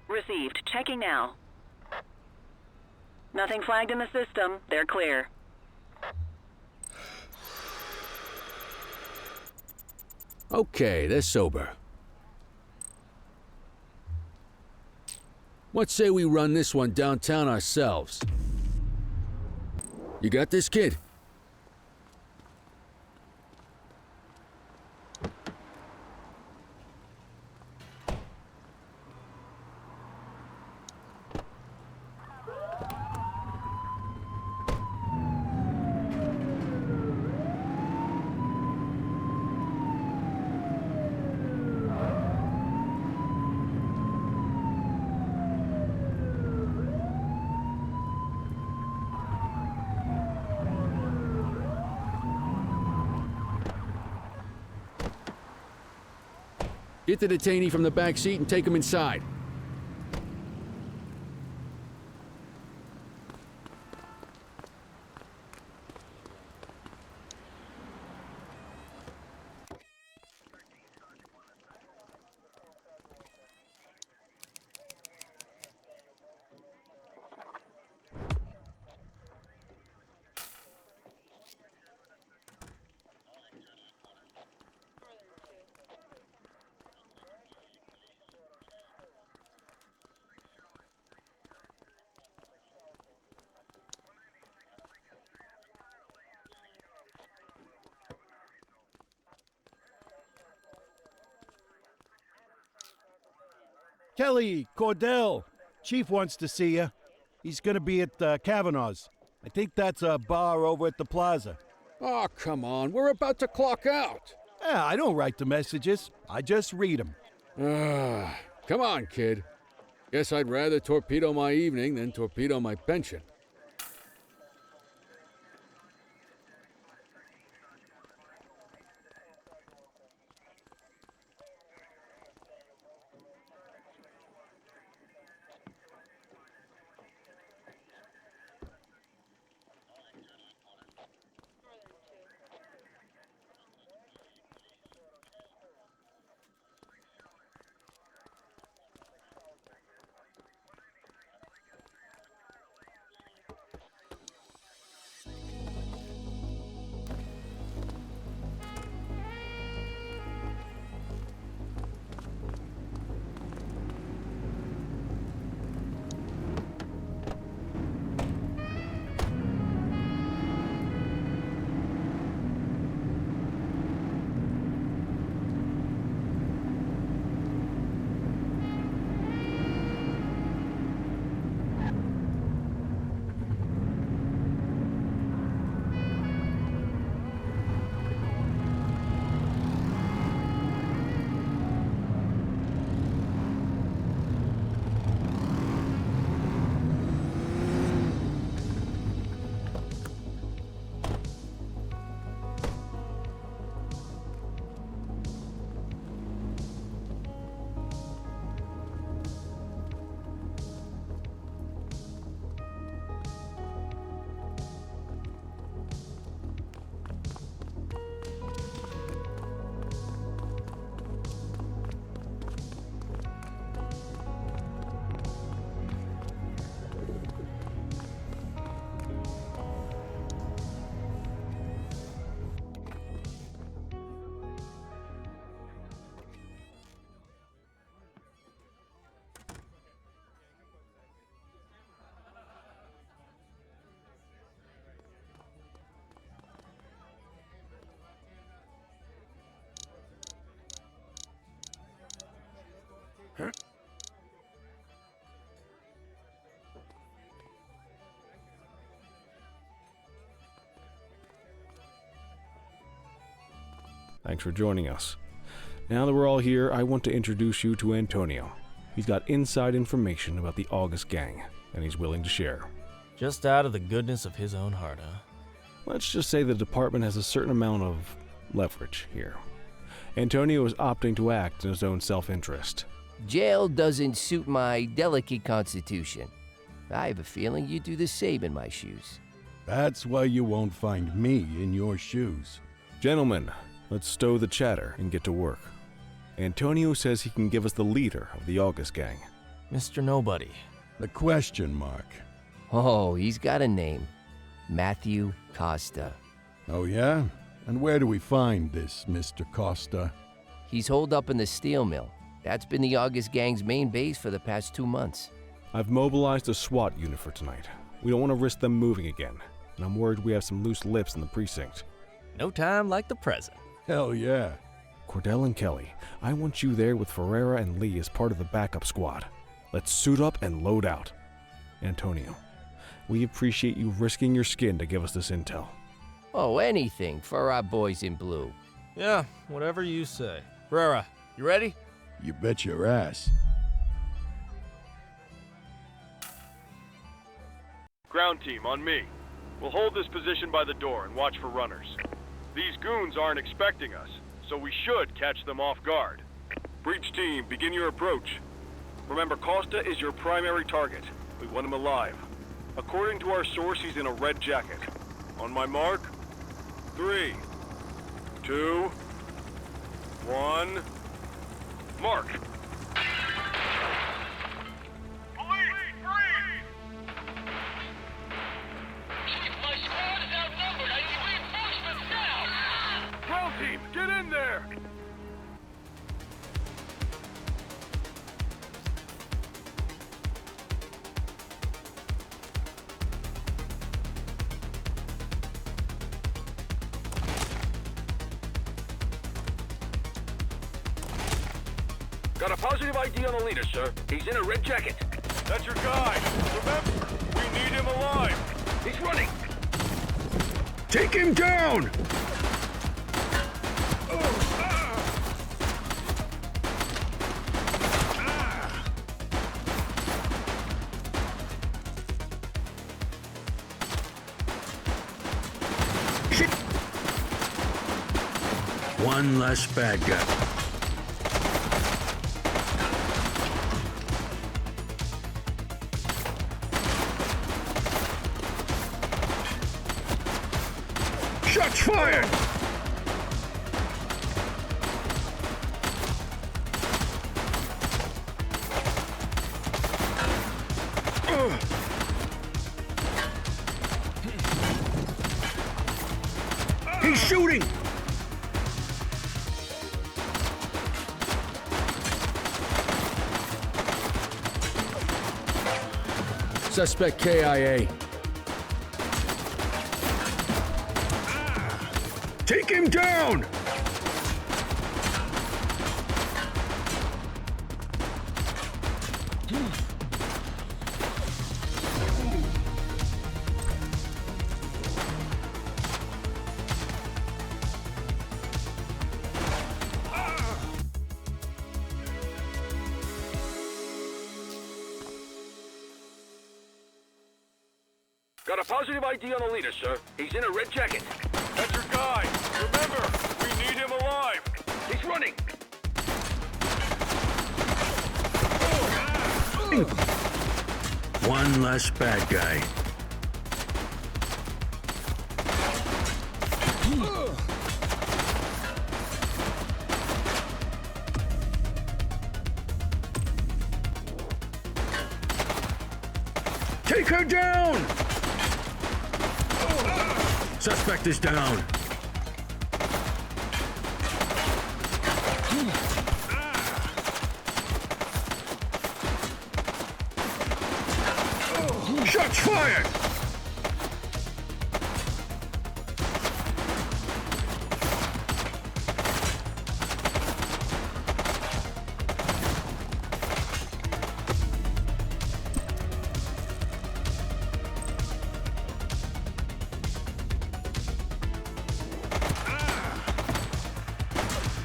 Received. Checking now. Nothing flagged in the system. They're clear. Okay, they're sober. What say we run this one downtown ourselves? You got this, kid? Get the detainee from the back seat and take him inside. Kelly, Cordell. Chief wants to see you. He's gonna be at Kavanaugh's. I think that's a bar over at the plaza. Oh, come on. We're about to clock out. Yeah, I don't write the messages. I just read them. Come on, kid. Guess I'd rather torpedo my evening than torpedo my pension. Thanks for joining us. Now that we're all here, I want to introduce you to Antonio. He's got inside information about the August gang, and he's willing to share. Just out of the goodness of his own heart, huh? Let's just say the department has a certain amount of leverage here. Antonio is opting to act in his own self-interest. Jail doesn't suit my delicate constitution. I have a feeling you'd do the same in my shoes. That's why you won't find me in your shoes. Gentlemen, let's stow the chatter and get to work. Antonio says he can give us the leader of the August gang. Mr. Nobody. The question mark. Oh, he's got a name. Matthew Costa. Oh, yeah? And where do we find this Mr. Costa? He's holed up in the steel mill. That's been the August gang's main base for the past 2 months. I've mobilized a SWAT unit for tonight. We don't want to risk them moving again, and I'm worried we have some loose lips in the precinct. No time like the present. Hell yeah. Cordell and Kelly, I want you there with Ferreira and Lee as part of the backup squad. Let's suit up and load out. Antonio, we appreciate you risking your skin to give us this intel. Oh, anything for our boys in blue. Yeah, whatever you say. Ferreira, you ready? You bet your ass. Ground team, on me. We'll hold this position by the door and watch for runners. These goons aren't expecting us, so we should catch them off guard. Breach team, begin your approach. Remember, Costa is your primary target. We want him alive. According to our source, he's in a red jacket. On my mark, 3, 2, 1, mark. Team, get in there! Got a positive ID on the leader, sir. He's in a red jacket. That's your guy. Remember, we need him alive. He's running. Take him down! One less bad guy. Shots fired! He's shooting! Suspect KIA. Take him down! Got a positive ID on the leader, sir. He's in a red jacket. That's your guy. Remember, we need him alive. He's running. One less bad guy. Take her down! Suspect is down. Shots fired!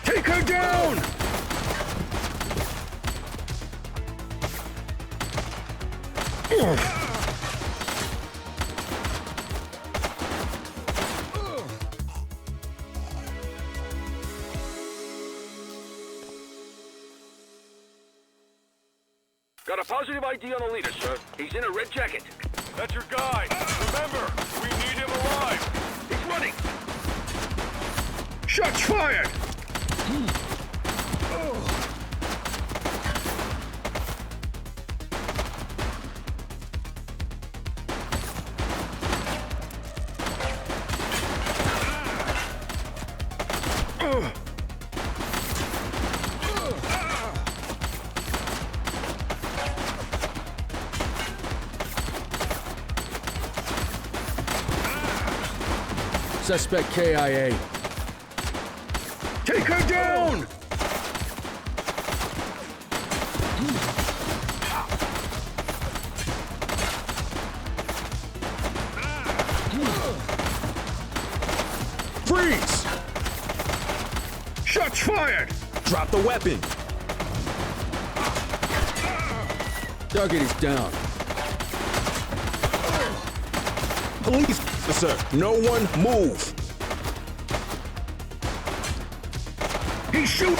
Take her down! Got a positive ID on the leader, sir. He's in a red jacket. That's your guy. Remember, we need him alive. He's running. Shots fired! Suspect KIA. Take her down! Freeze! Shots fired! Drop the weapon. Target is down. Police, sir. No one move. He shoot!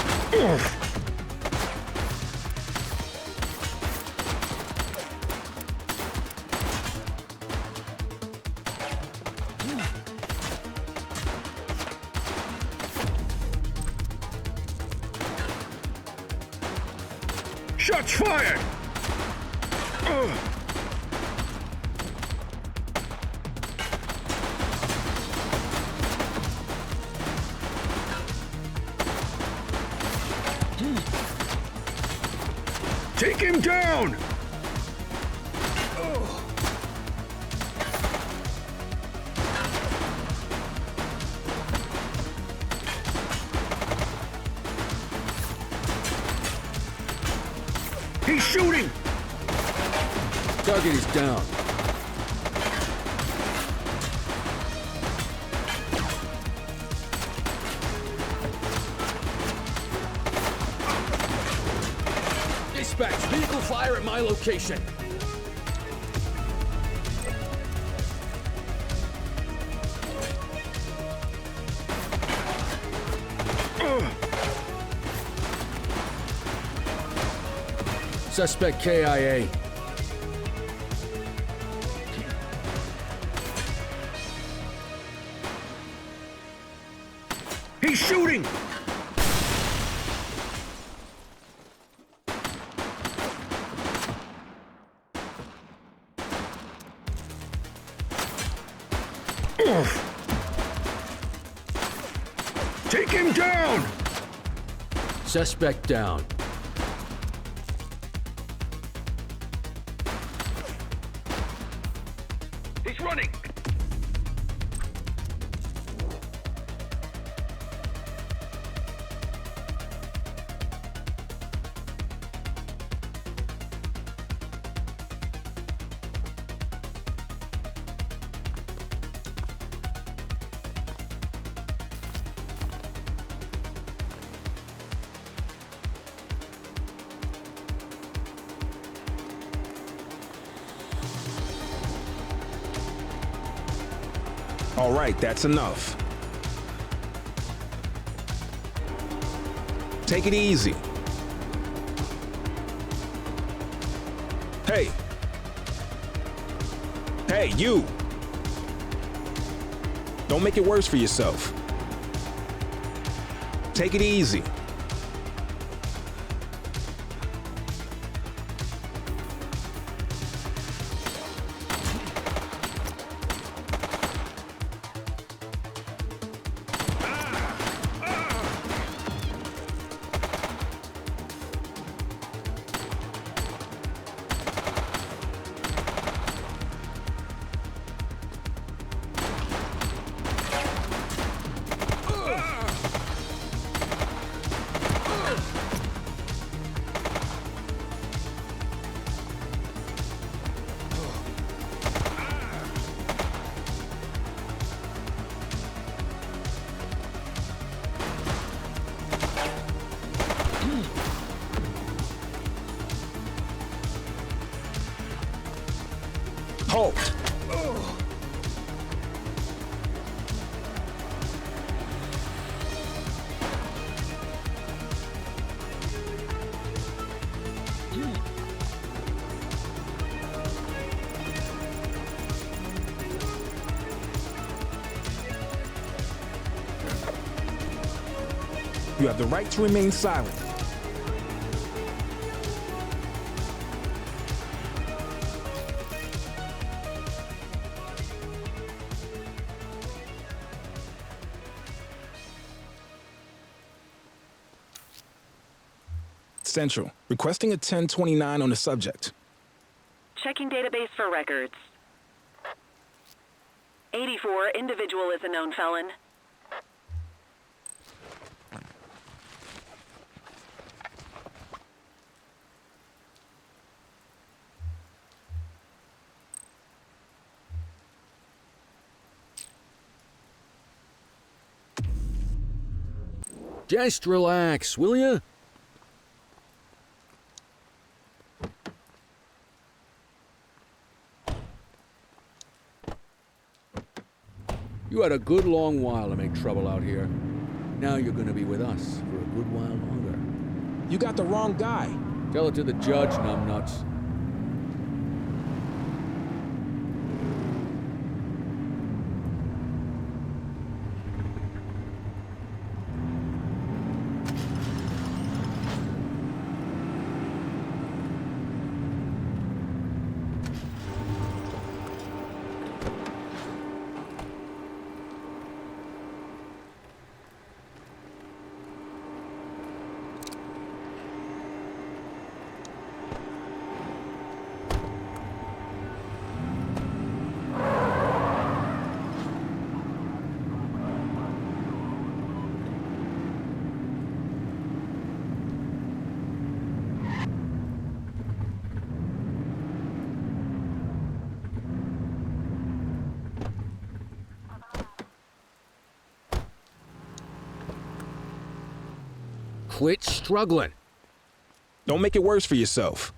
Shots fired! Take him down! Target is down. Dispatch, vehicle fire at my location. Suspect KIA. He's shooting! Take him down! Suspect down. He's running! All right, that's enough. Take it easy. Hey. Hey, you. Don't make it worse for yourself. Take it easy. Halt! You have the right to remain silent. Central, requesting a 1029 on the subject. Checking database for records. 84, individual is a known felon. Just relax, will ya? You had a good long while to make trouble out here. Now you're gonna be with us for a good while longer. You got the wrong guy. Tell it to the judge, numbnuts. quit struggling. Don't make it worse for yourself.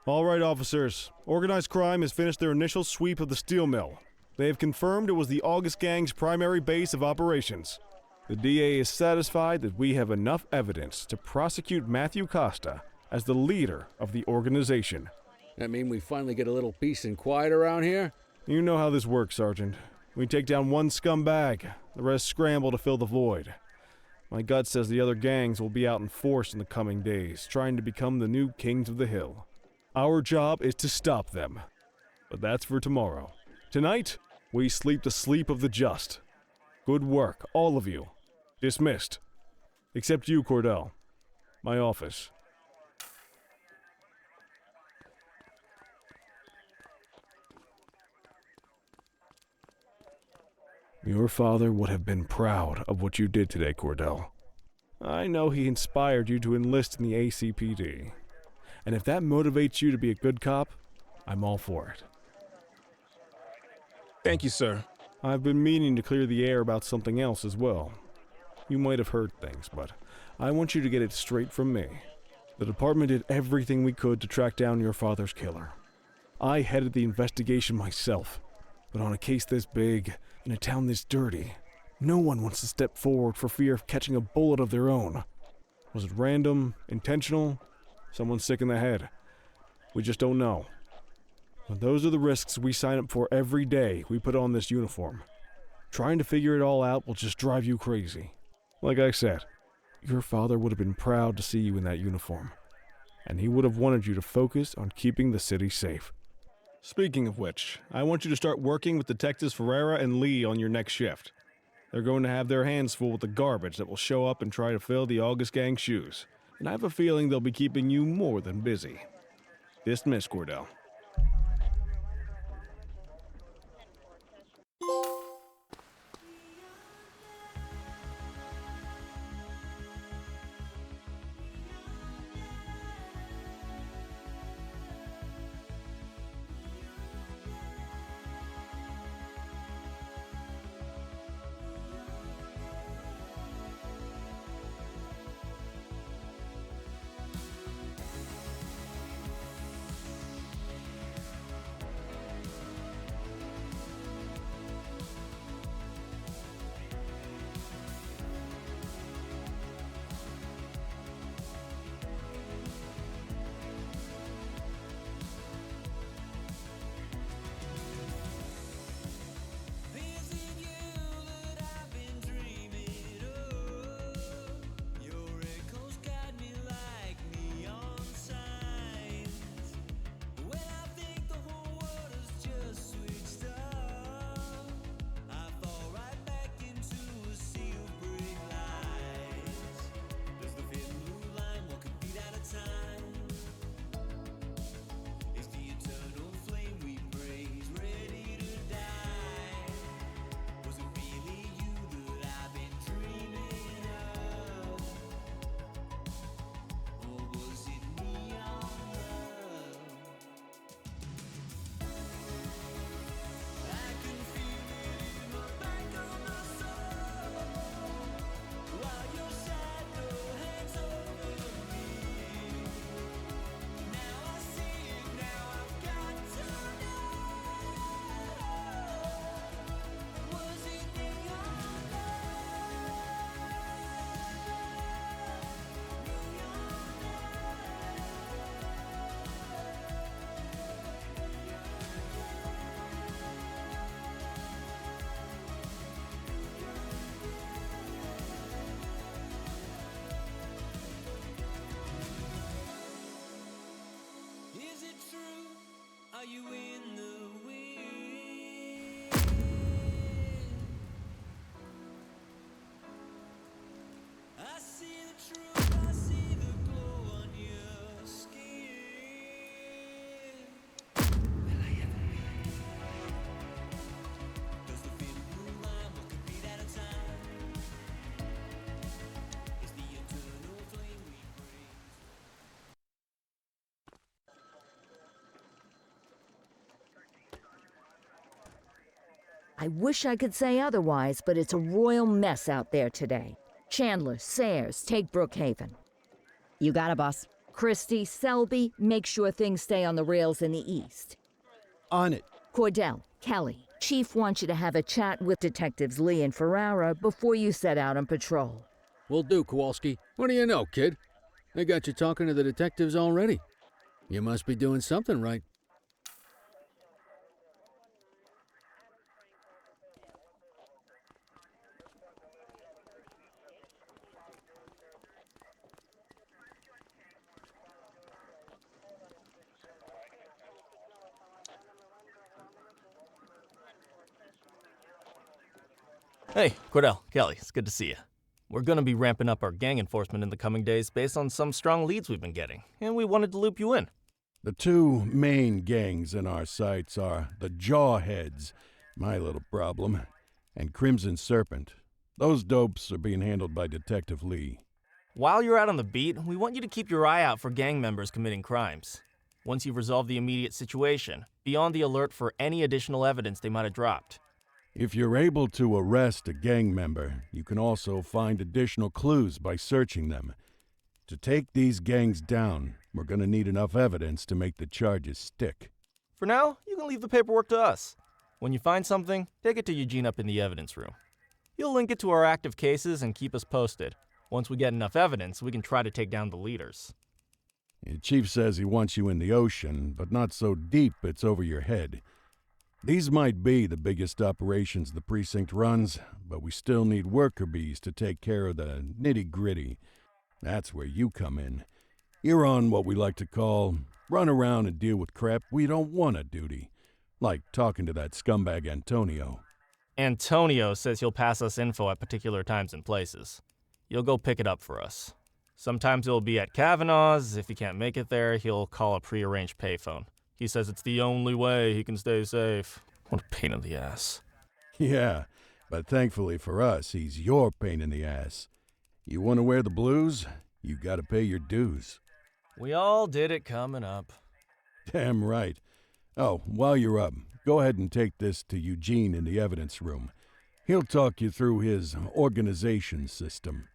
All right, officers. Organized crime has finished their initial sweep of the steel mill. They have confirmed it was the August Gang's primary base of operations. The DA is satisfied that we have enough evidence to prosecute Matthew Costa as the leader of the organization. That mean we finally get a little peace and quiet around here? You know how this works, Sergeant. We take down one scumbag, the rest scramble to fill the void. My gut says the other gangs will be out in force in the coming days, trying to become the new kings of the hill. Our job is to stop them. But that's for tomorrow. Tonight, we sleep the sleep of the just. Good work, all of you. Dismissed. Except you, Cordell. My office. Your father would have been proud of what you did today, Cordell. I know he inspired you to enlist in the ACPD. And if that motivates you to be a good cop, I'm all for it. Thank you, sir. I've been meaning to clear the air about something else as well. You might have heard things, but I want you to get it straight from me. The department did everything we could to track down your father's killer. I headed the investigation myself, but on a case this big, in a town this dirty, no one wants to step forward for fear of catching a bullet of their own. Was it random, intentional? Someone sick in the head. We just don't know. But those are the risks we sign up for every day we put on this uniform. Trying to figure it all out will just drive you crazy. Like I said, your father would have been proud to see you in that uniform. And he would have wanted you to focus on keeping the city safe. Speaking of which, I want you to start working with Detectives Ferreira and Lee on your next shift. They're going to have their hands full with the garbage that will show up and try to fill the August Gang's shoes. And I have a feeling they'll be keeping you more than busy. Dismiss, Cordell. I wish I could say otherwise, but it's a royal mess out there today. Chandler, Sayers, take Brookhaven. You got it, boss. Christie, Selby, make sure things stay on the rails in the east. On it. Cordell, Kelly, Chief wants you to have a chat with Detectives Lee and Ferrara before you set out on patrol. Will do, Kowalski. What do you know, kid? They got you talking to the detectives already. You must be doing something right. Hey, Cordell, Kelly, it's good to see you. We're going to be ramping up our gang enforcement in the coming days based on some strong leads we've been getting, and we wanted to loop you in. The two main gangs in our sights are the Jawheads, my little problem, and Crimson Serpent. Those dopes are being handled by Detective Lee. While you're out on the beat, we want you to keep your eye out for gang members committing crimes. Once you've resolved the immediate situation, be on the alert for any additional evidence they might have dropped. If you're able to arrest a gang member, you can also find additional clues by searching them. To take these gangs down, we're going to need enough evidence to make the charges stick. For now, you can leave the paperwork to us. When you find something, take it to Eugene up in the evidence room. He'll link it to our active cases and keep us posted. Once we get enough evidence, we can try to take down the leaders. The chief says he wants you in the ocean, but not so deep it's over your head. These might be the biggest operations the precinct runs, but we still need worker bees to take care of the nitty-gritty. That's where you come in. You're on what we like to call run around and deal with crap we don't want to duty, like talking to that scumbag Antonio. Antonio says he'll pass us info at particular times and places. You'll go pick it up for us. Sometimes it'll be at Kavanaugh's. If he can't make it there, he'll call a prearranged payphone. He says it's the only way he can stay safe. What a pain in the ass. Yeah, but thankfully for us, he's your pain in the ass. You want to wear the blues? You gotta pay your dues. We all did it coming up. Damn right. Oh, while you're up, go ahead and take this to Eugene in the evidence room. He'll talk you through his organization system.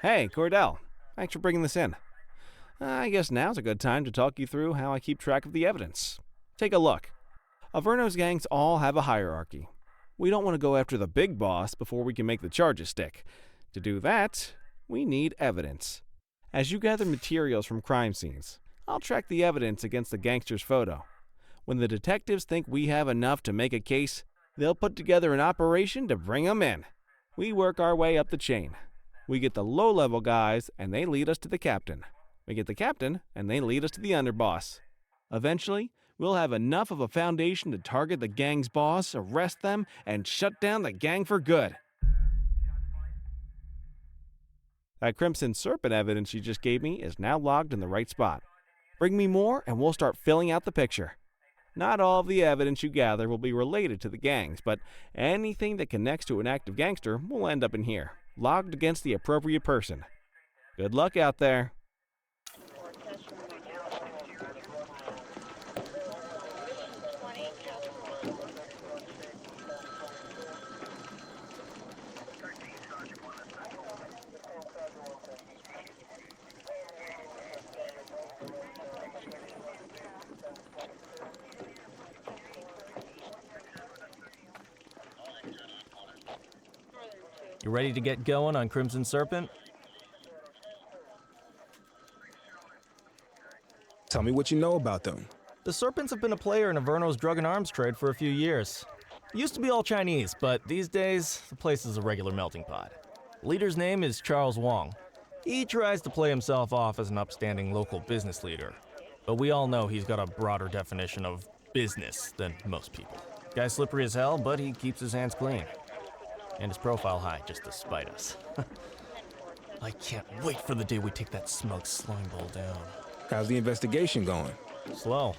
Hey, Cordell. Thanks for bringing this in. I guess now's a good time to talk you through how I keep track of the evidence. Take a look. Averno's gangs all have a hierarchy. We don't want to go after the big boss before we can make the charges stick. To do that, we need evidence. As you gather materials from crime scenes, I'll track the evidence against the gangster's photo. When the detectives think we have enough to make a case, they'll put together an operation to bring 'em in. We work our way up the chain. We get the low-level guys, and they lead us to the captain. We get the captain, and they lead us to the underboss. Eventually, we'll have enough of a foundation to target the gang's boss, arrest them, and shut down the gang for good. That Crimson Serpent evidence you just gave me is now logged in the right spot. Bring me more, and we'll start filling out the picture. Not all of the evidence you gather will be related to the gangs, but anything that connects to an active gangster will end up in here, logged against the appropriate person. Good luck out there. You ready to get going on Crimson Serpent? Tell me what you know about them. The Serpents have been a player in Averno's drug and arms trade for a few years. It used to be all Chinese, but these days, the place is a regular melting pot. The leader's name is Charles Wong. He tries to play himself off as an upstanding local business leader, but we all know he's got a broader definition of business than most people. Guy's slippery as hell, but he keeps his hands clean. And his profile high, just to spite us. I can't wait for the day we take that smug slime ball down. How's the investigation going? Slow.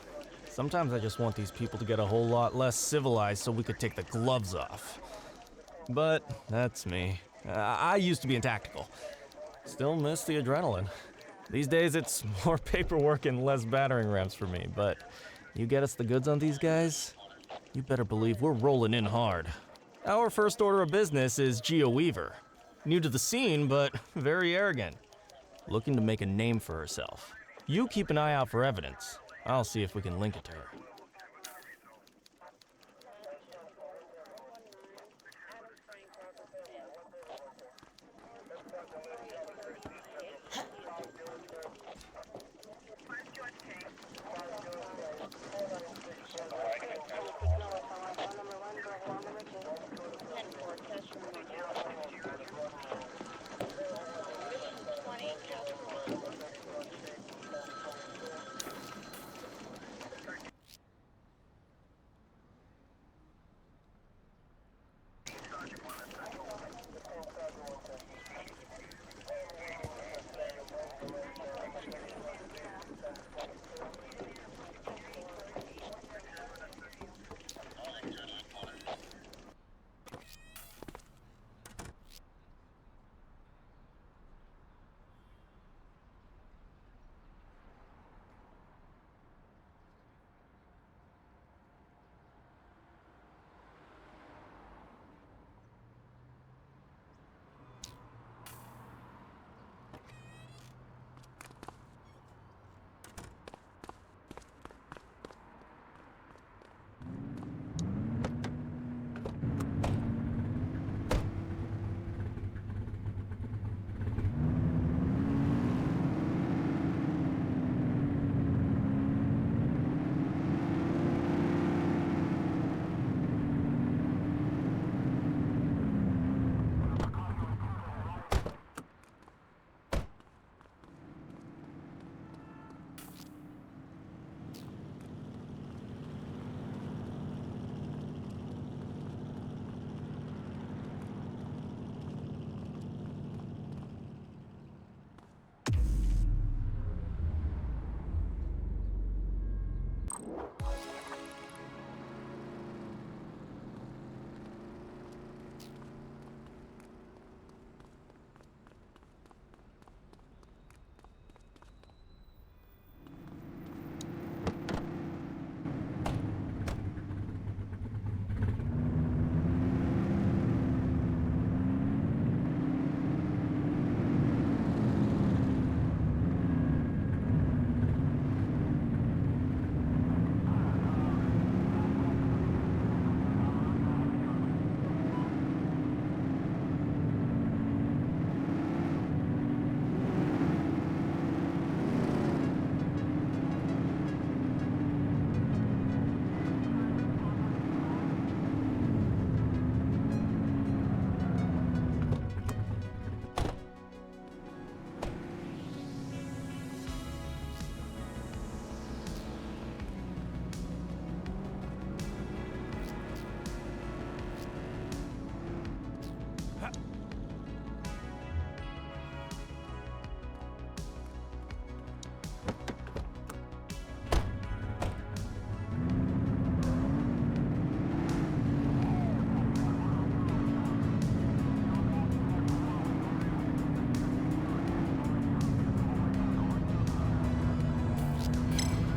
Sometimes I just want these people to get a whole lot less civilized so we could take the gloves off. But that's me. I used to be in tactical. Still miss the adrenaline. These days it's more paperwork and less battering rams for me, but you get us the goods on these guys, you better believe we're rolling in hard. Our first order of business is Geo Weaver. New to the scene, but very arrogant. Looking to make a name for herself. You keep an eye out for evidence. I'll see if we can link it to her.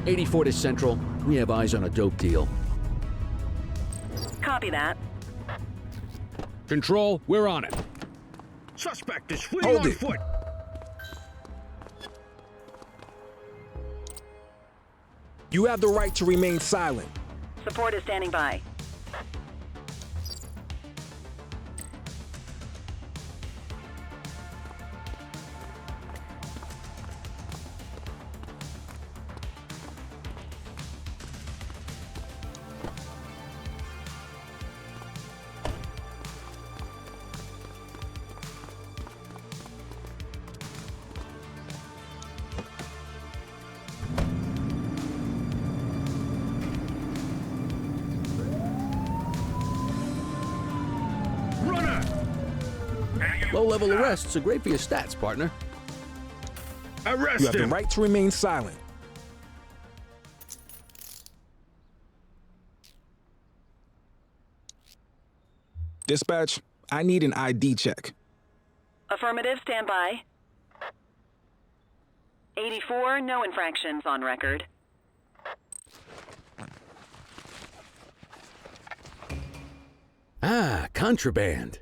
84 to Central. We have eyes on a dope deal. Copy that. Control, we're on it. Suspect is fleeing on foot. You have the right to remain silent. Support is standing by. Low-level arrests are great for your stats, partner. Arrest You have the him. right to remain silent. Dispatch, I need an ID check. Affirmative, stand by. 84, no infractions on record. Ah, contraband.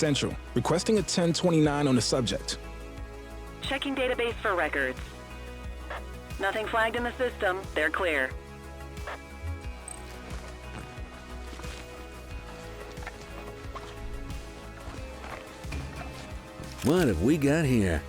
Central, requesting a 1029 on the subject. Checking database for records. Nothing flagged in the system. They're clear. What have we got here?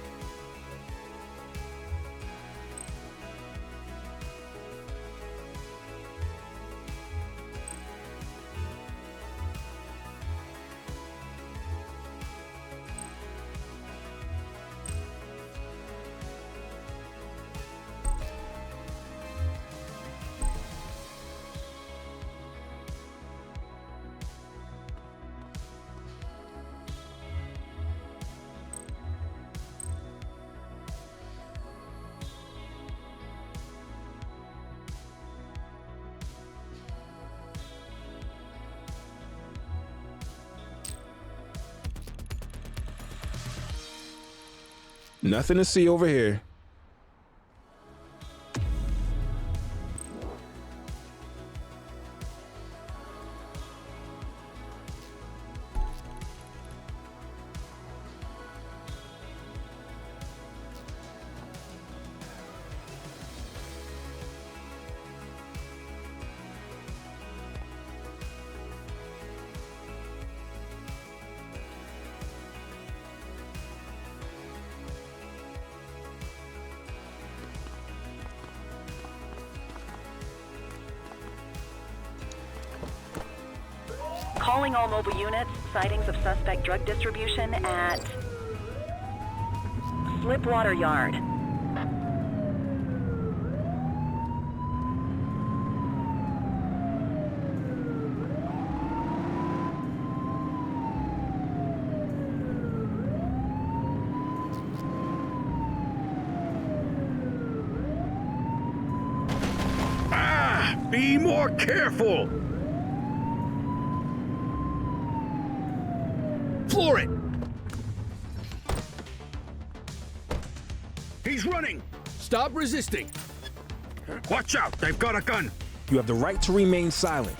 Nothing to see over here. Calling all mobile units, sightings of suspect drug distribution at Slipwater Yard. Be more careful! Floor it! He's running! Stop resisting! Watch out! They've got a gun! You have the right to remain silent.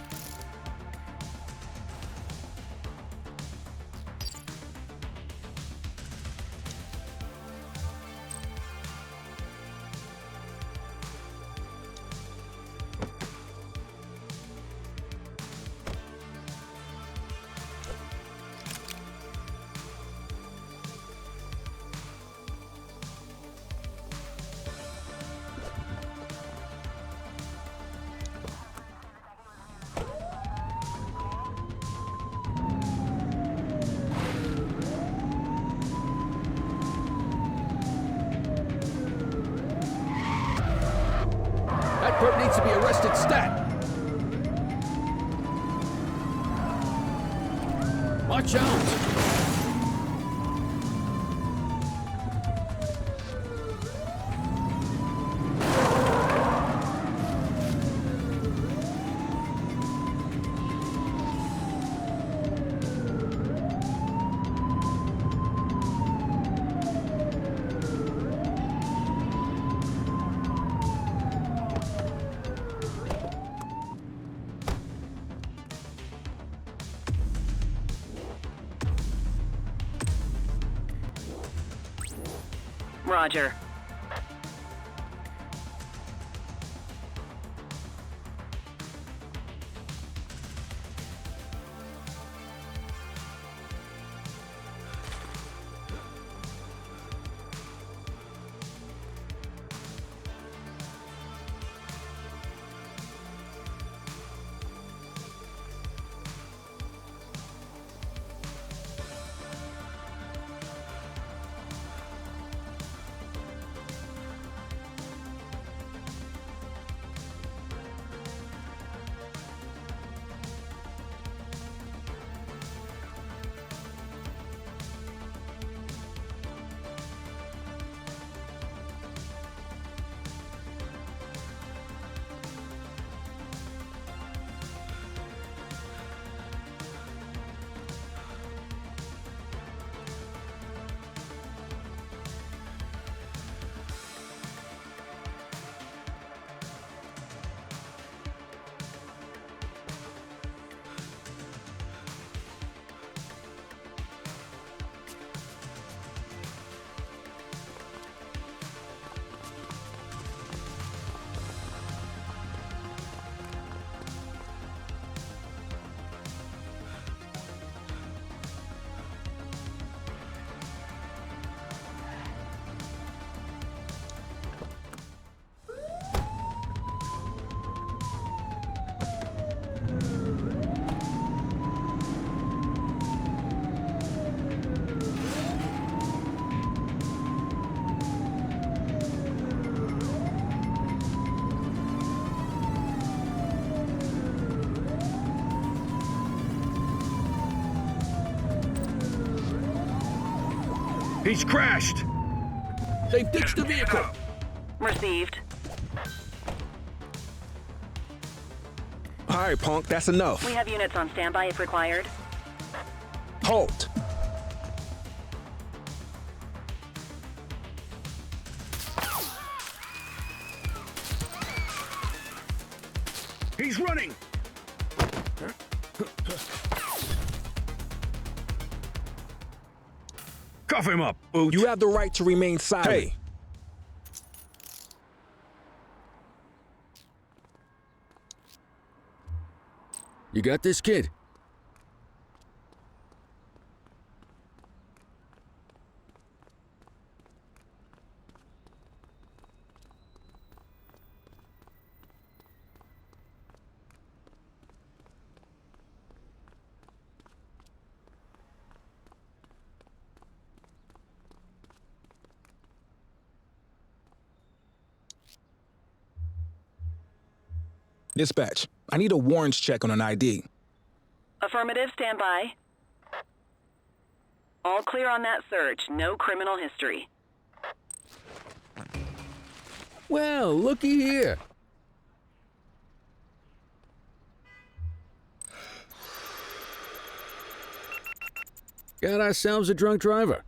That perp needs to be arrested stat! Watch out! Roger. He's crashed! They've ditched the vehicle! Received. All right, punk, that's enough. We have units on standby if required. Halt! He's running! Cuff him up, Boots! You have the right to remain silent. Hey! You got this, kid? Dispatch, I need a warrants check on an ID. Affirmative, standby. All clear on that search. No criminal history. Well, looky here. Got ourselves a drunk driver.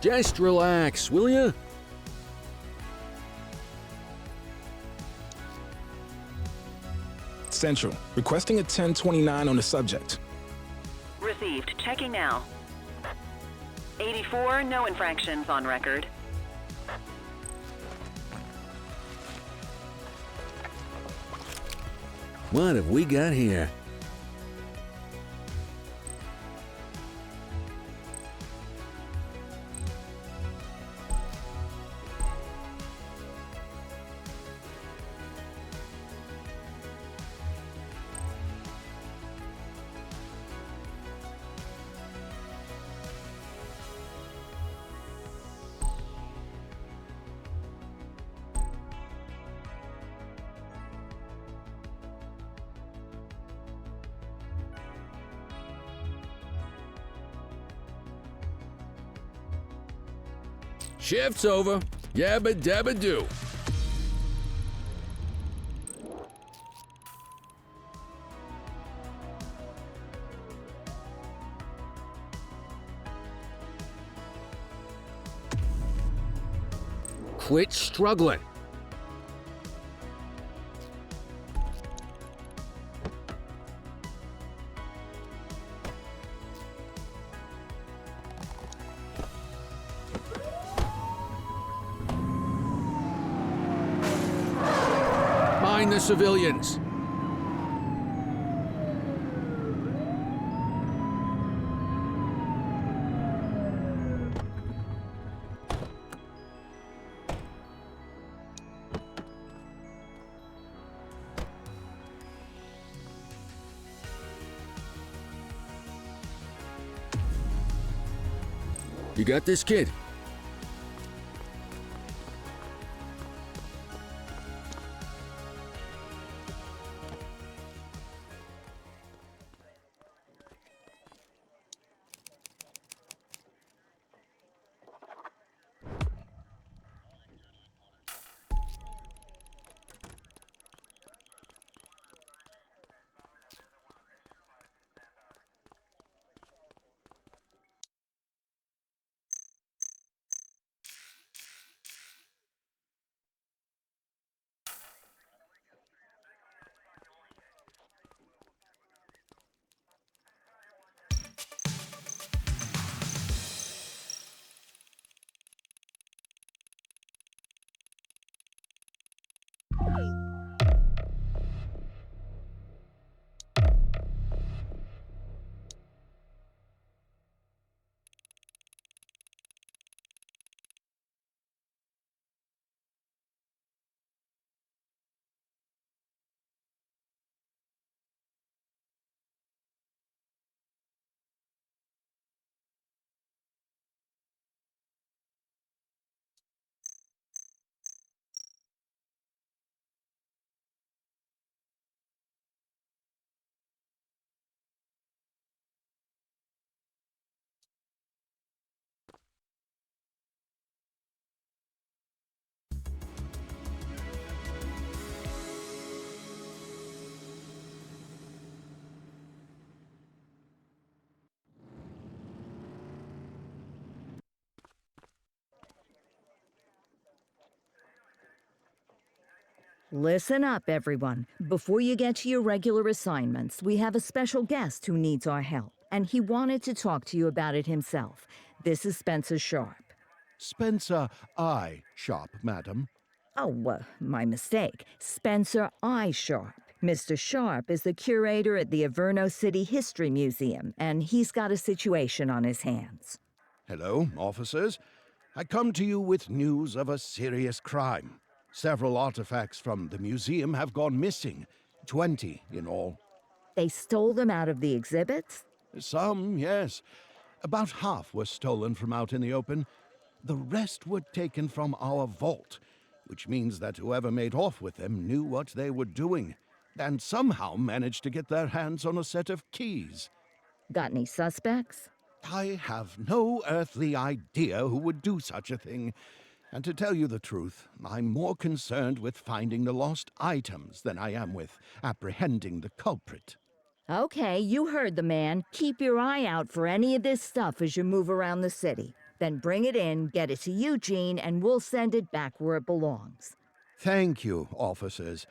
Just relax, will ya? Central, requesting a 1029 on the subject. Received. Checking now. 84, no infractions on record. What have we got here? Shift's over. Yabba dabba do. Quit struggling. Mind the civilians. You got this, kid? Listen up, everyone. Before you get to your regular assignments, we have a special guest who needs our help, and he wanted to talk to you about it himself. This is Spencer Sharp. Spencer I. Sharp, madam. Oh, my mistake. Spencer I. Sharp. Mr. Sharp is the curator at the Averno City History Museum, and he's got a situation on his hands. Hello, officers. I come to you with news of a serious crime. Several artifacts from the museum have gone missing, 20 in all. They stole them out of the exhibits? Some, yes. About half were stolen from out in the open. The rest were taken from our vault, which means that whoever made off with them knew what they were doing, and somehow managed to get their hands on a set of keys. Got any suspects? I have no earthly idea who would do such a thing. And to tell you the truth, I'm more concerned with finding the lost items than I am with apprehending the culprit. Okay, you heard the man. Keep your eye out for any of this stuff as you move around the city. Then bring it in, get it to Eugene, and we'll send it back where it belongs. Thank you, officers.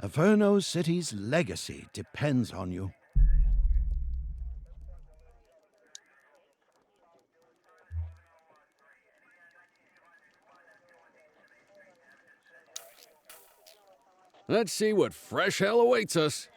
Averno City's legacy depends on you. Let's see what fresh hell awaits us.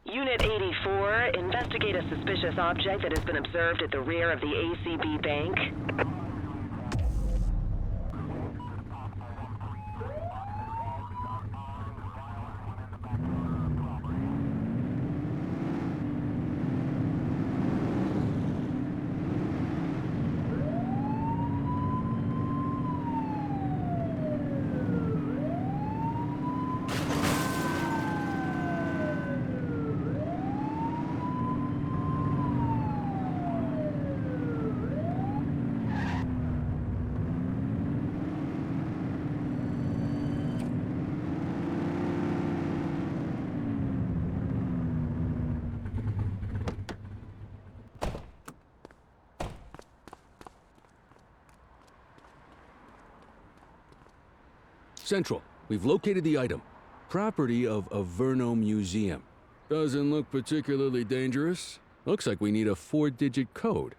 Unit 84, investigate a suspicious object that has been observed at the rear of the ACB Bank. Central, we've located the item. Property of Averno Museum. Doesn't look particularly dangerous. Looks like we need a 4-digit code.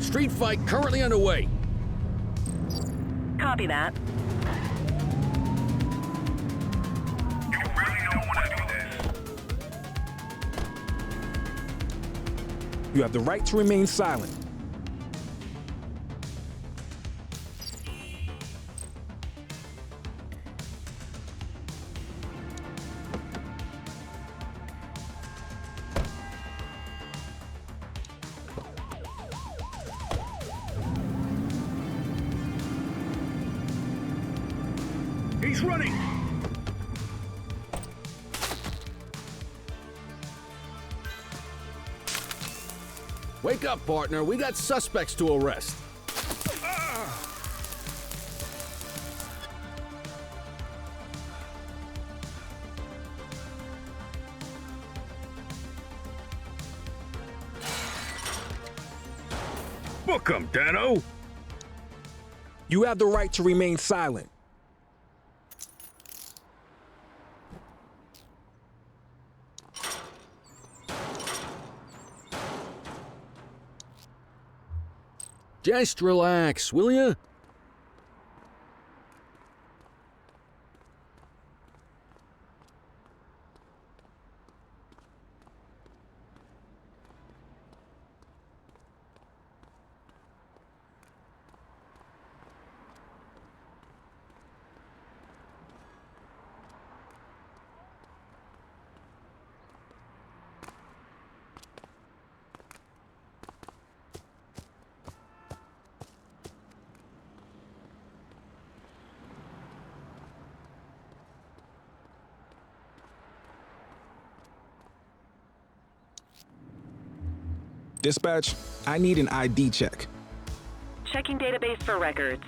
Street fight currently underway. Copy that. You really don't want to do this. You have the right to remain silent. He's running! Wake up, partner. We got suspects to arrest. Book 'em, Dano! You have the right to remain silent. Just relax, will ya? Dispatch, I need an ID check. Checking database for records.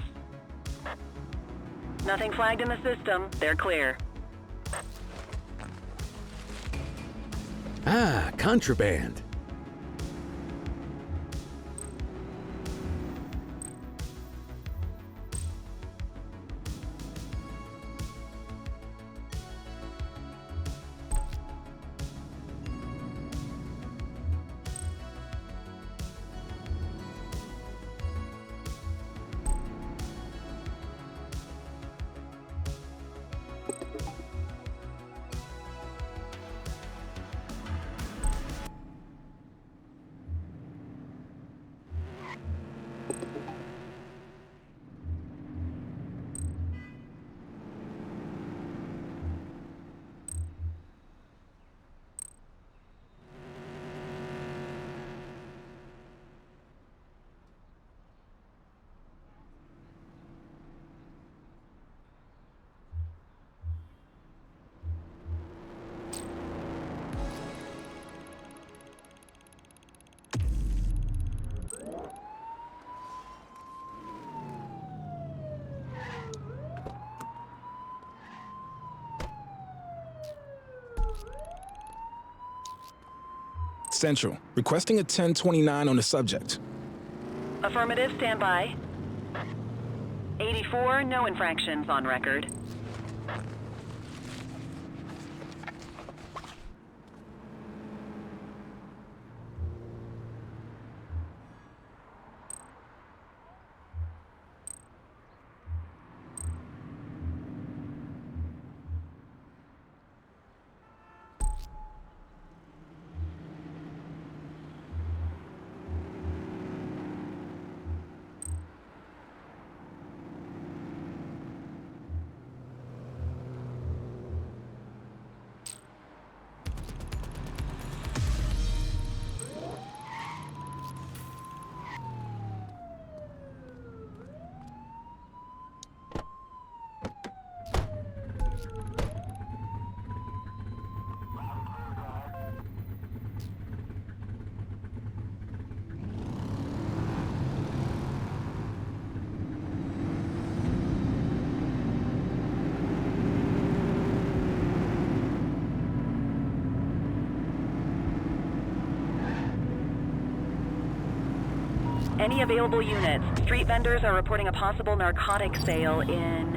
Nothing flagged in the system. They're clear. Ah, contraband. Central, requesting a 1029 on the subject. Affirmative, standby. 84, no infractions on record. Any available units? Street vendors are reporting a possible narcotic sale in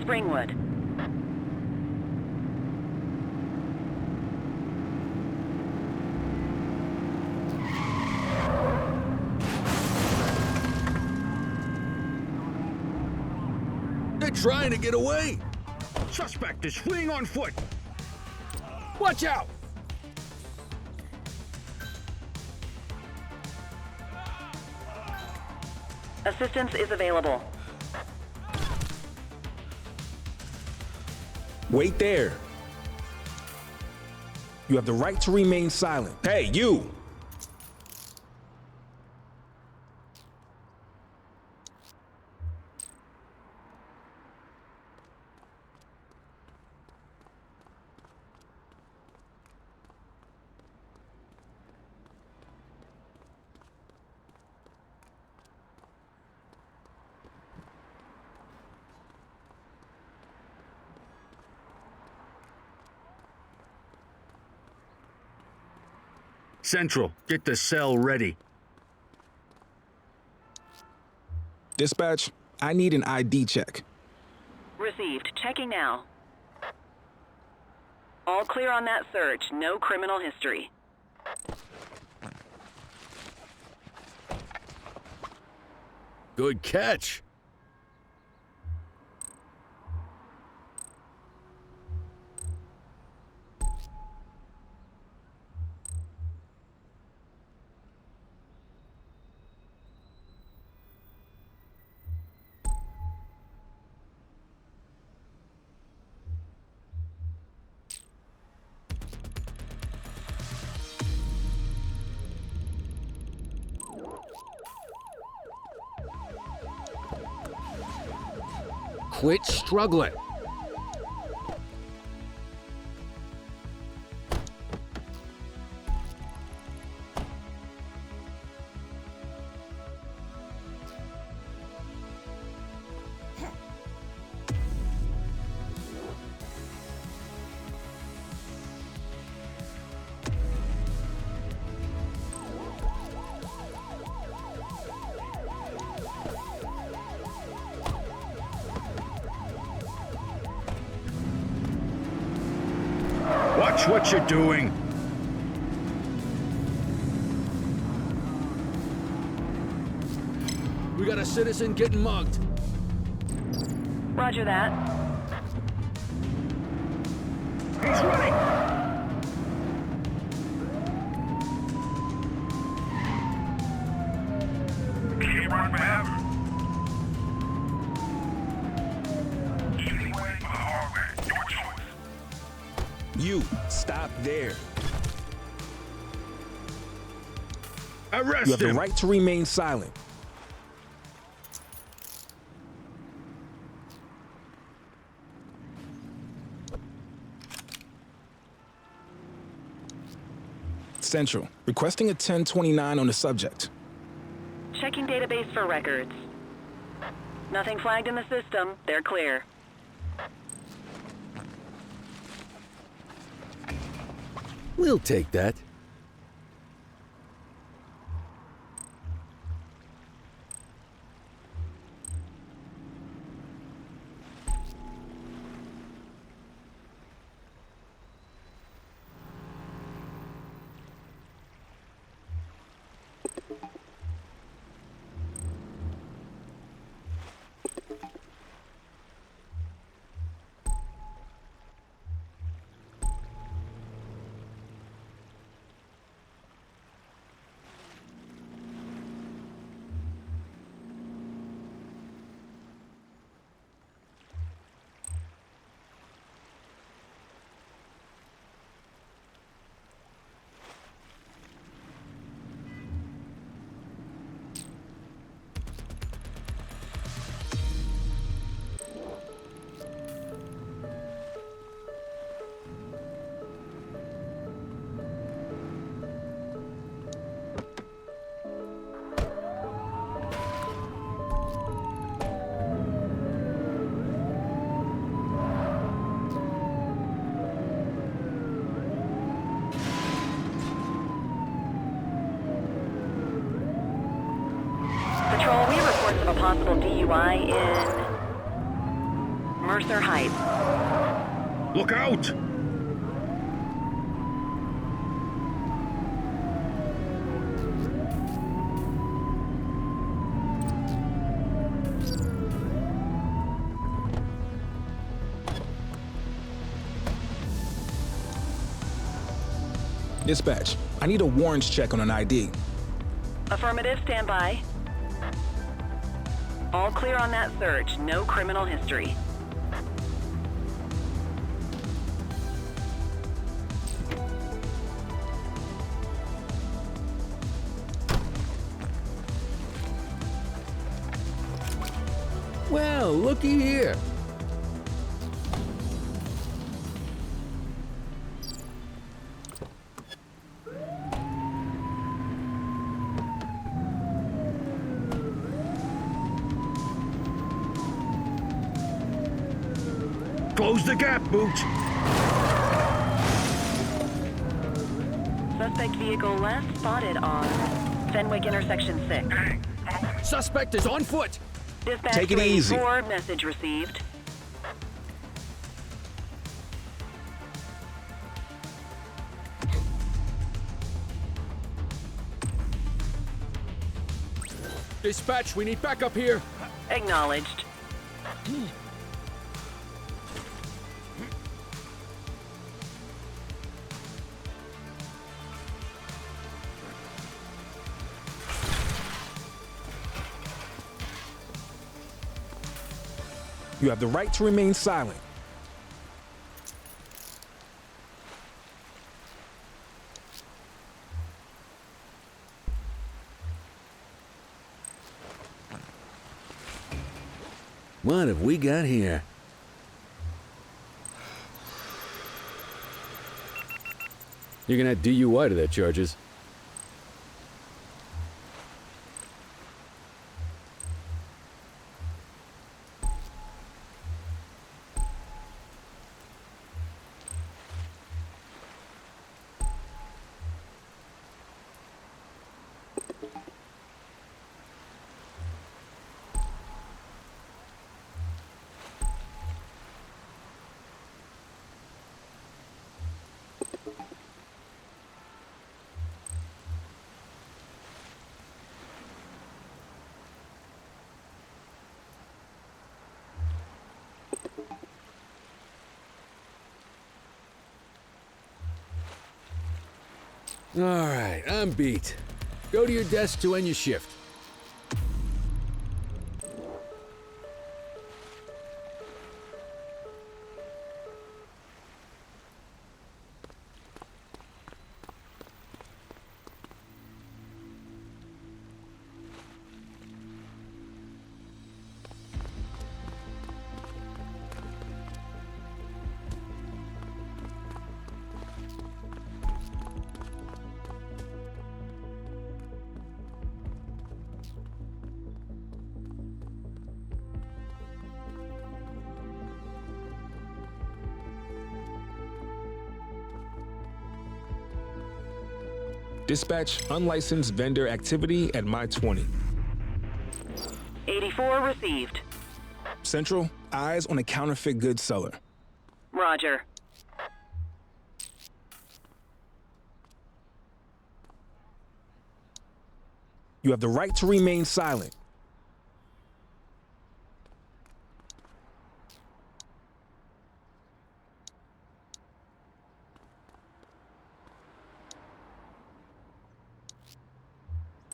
Springwood. trying to get away. Suspect is fleeing on foot. Watch out! Assistance is available. Wait there. You have the right to remain silent. Hey, you! Central, get the cell ready. Dispatch, I need an ID check. Received. Checking now. All clear on that search. No criminal history. Good catch. Quit struggling. Watch what you're doing. We got a citizen getting mugged. Roger that. He's running. Keep running forever. Easy way or the hard way, your choice. You, stop there. Arrest You have the him. right to remain silent. Central, requesting a 1029 on the subject. Checking database for records. Nothing flagged in the system. They're clear. We'll take that. Patrol, we have reports of a possible DUI in Mercer Heights. Look out! Dispatch, I need a warrants check on an ID. Affirmative, stand by. All clear on that search, no criminal history. Well, looky here. Close the gap, Booch. Suspect vehicle last spotted on Fenwick intersection 6. Suspect is on foot. Dispatch Take it easy. 84, message received. Dispatch, we need backup here. Acknowledged. You have the right to remain silent. What have we got here? You're gonna add DUI to that charges. All right, I'm beat. Go to your desk to end your shift. Dispatch, unlicensed vendor activity at My 20. 84 received. Central, eyes on a counterfeit goods seller. Roger. You have the right to remain silent.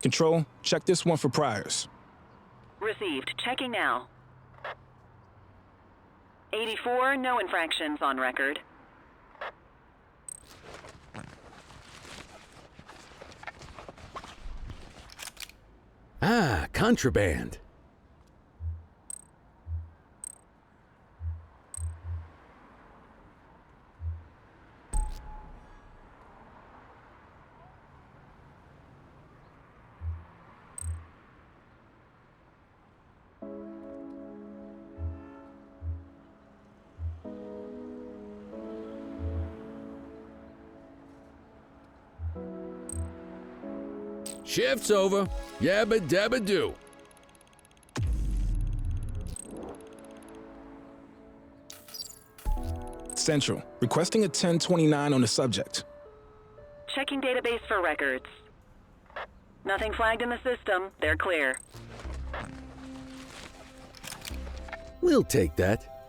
Control, check this one for priors. Received. Checking now. 84, no infractions on record. Ah, contraband. Shift's over. Yabba dabba do. Central, requesting a 1029 on the subject. Checking database for records. Nothing flagged in the system. They're clear. We'll take that.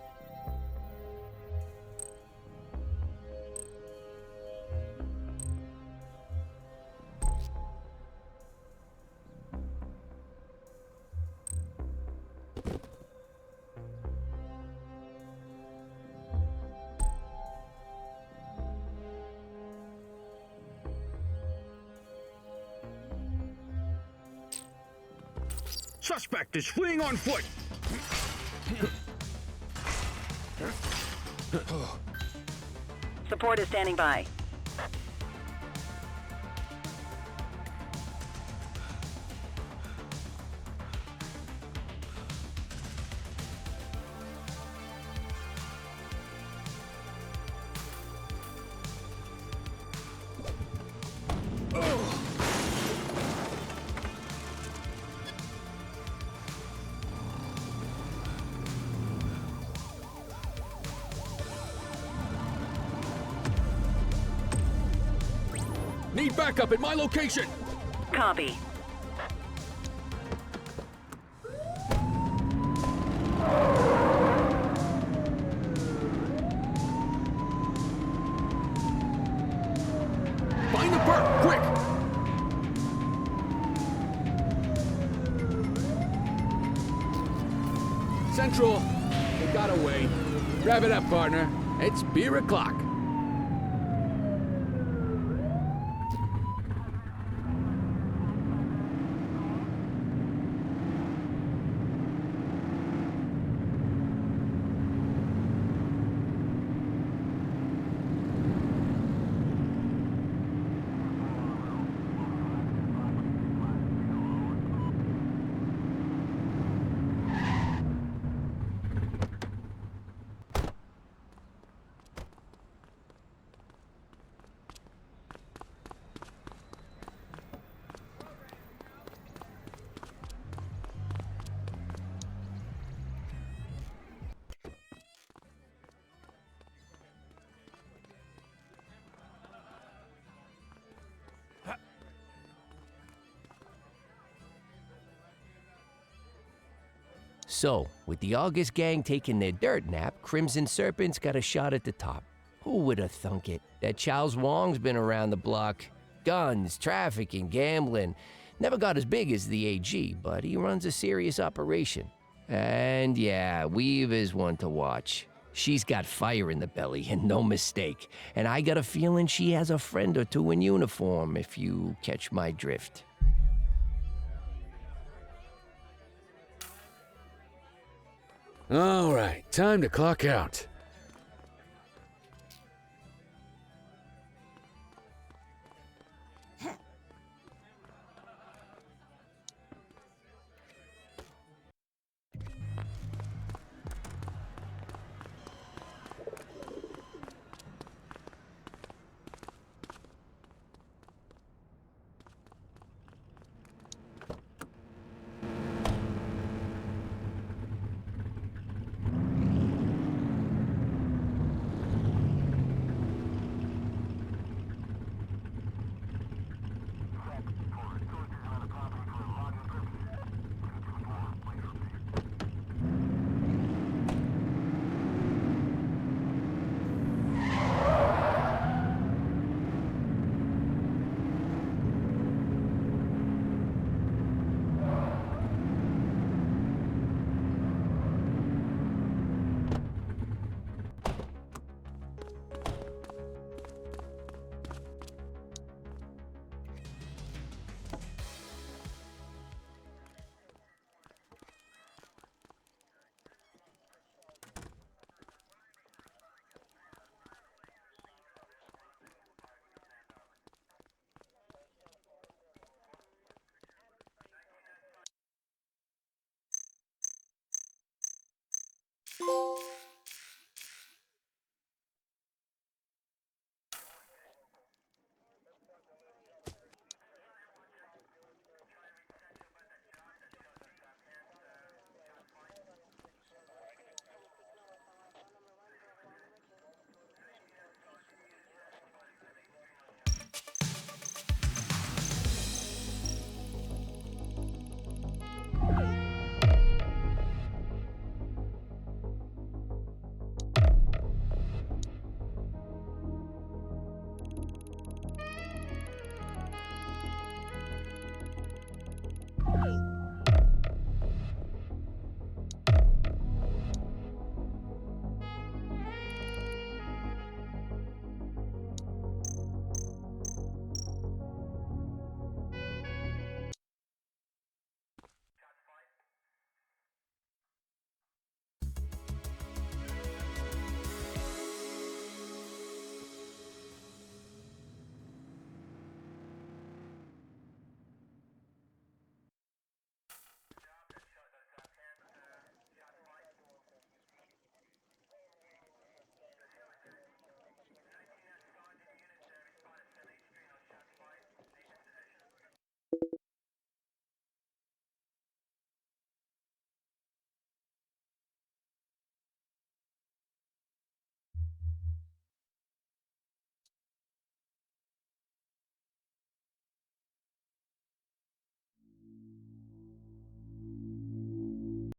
Suspect is fleeing on foot. Support is standing by. Need backup at my location! Copy. Find the perp, quick! Central, they got away. Grab it up, partner. It's beer o'clock. So, with the August gang taking their dirt nap, Crimson Serpent's got a shot at the top. Who would have thunk it? That Charles Wong's been around the block. Guns, trafficking, gambling. Never got as big as the AG, but he runs a serious operation. And yeah, Weave is one to watch. She's got fire in the belly, and no mistake. And I got a feeling she has a friend or two in uniform, if you catch my drift. All right, time to clock out.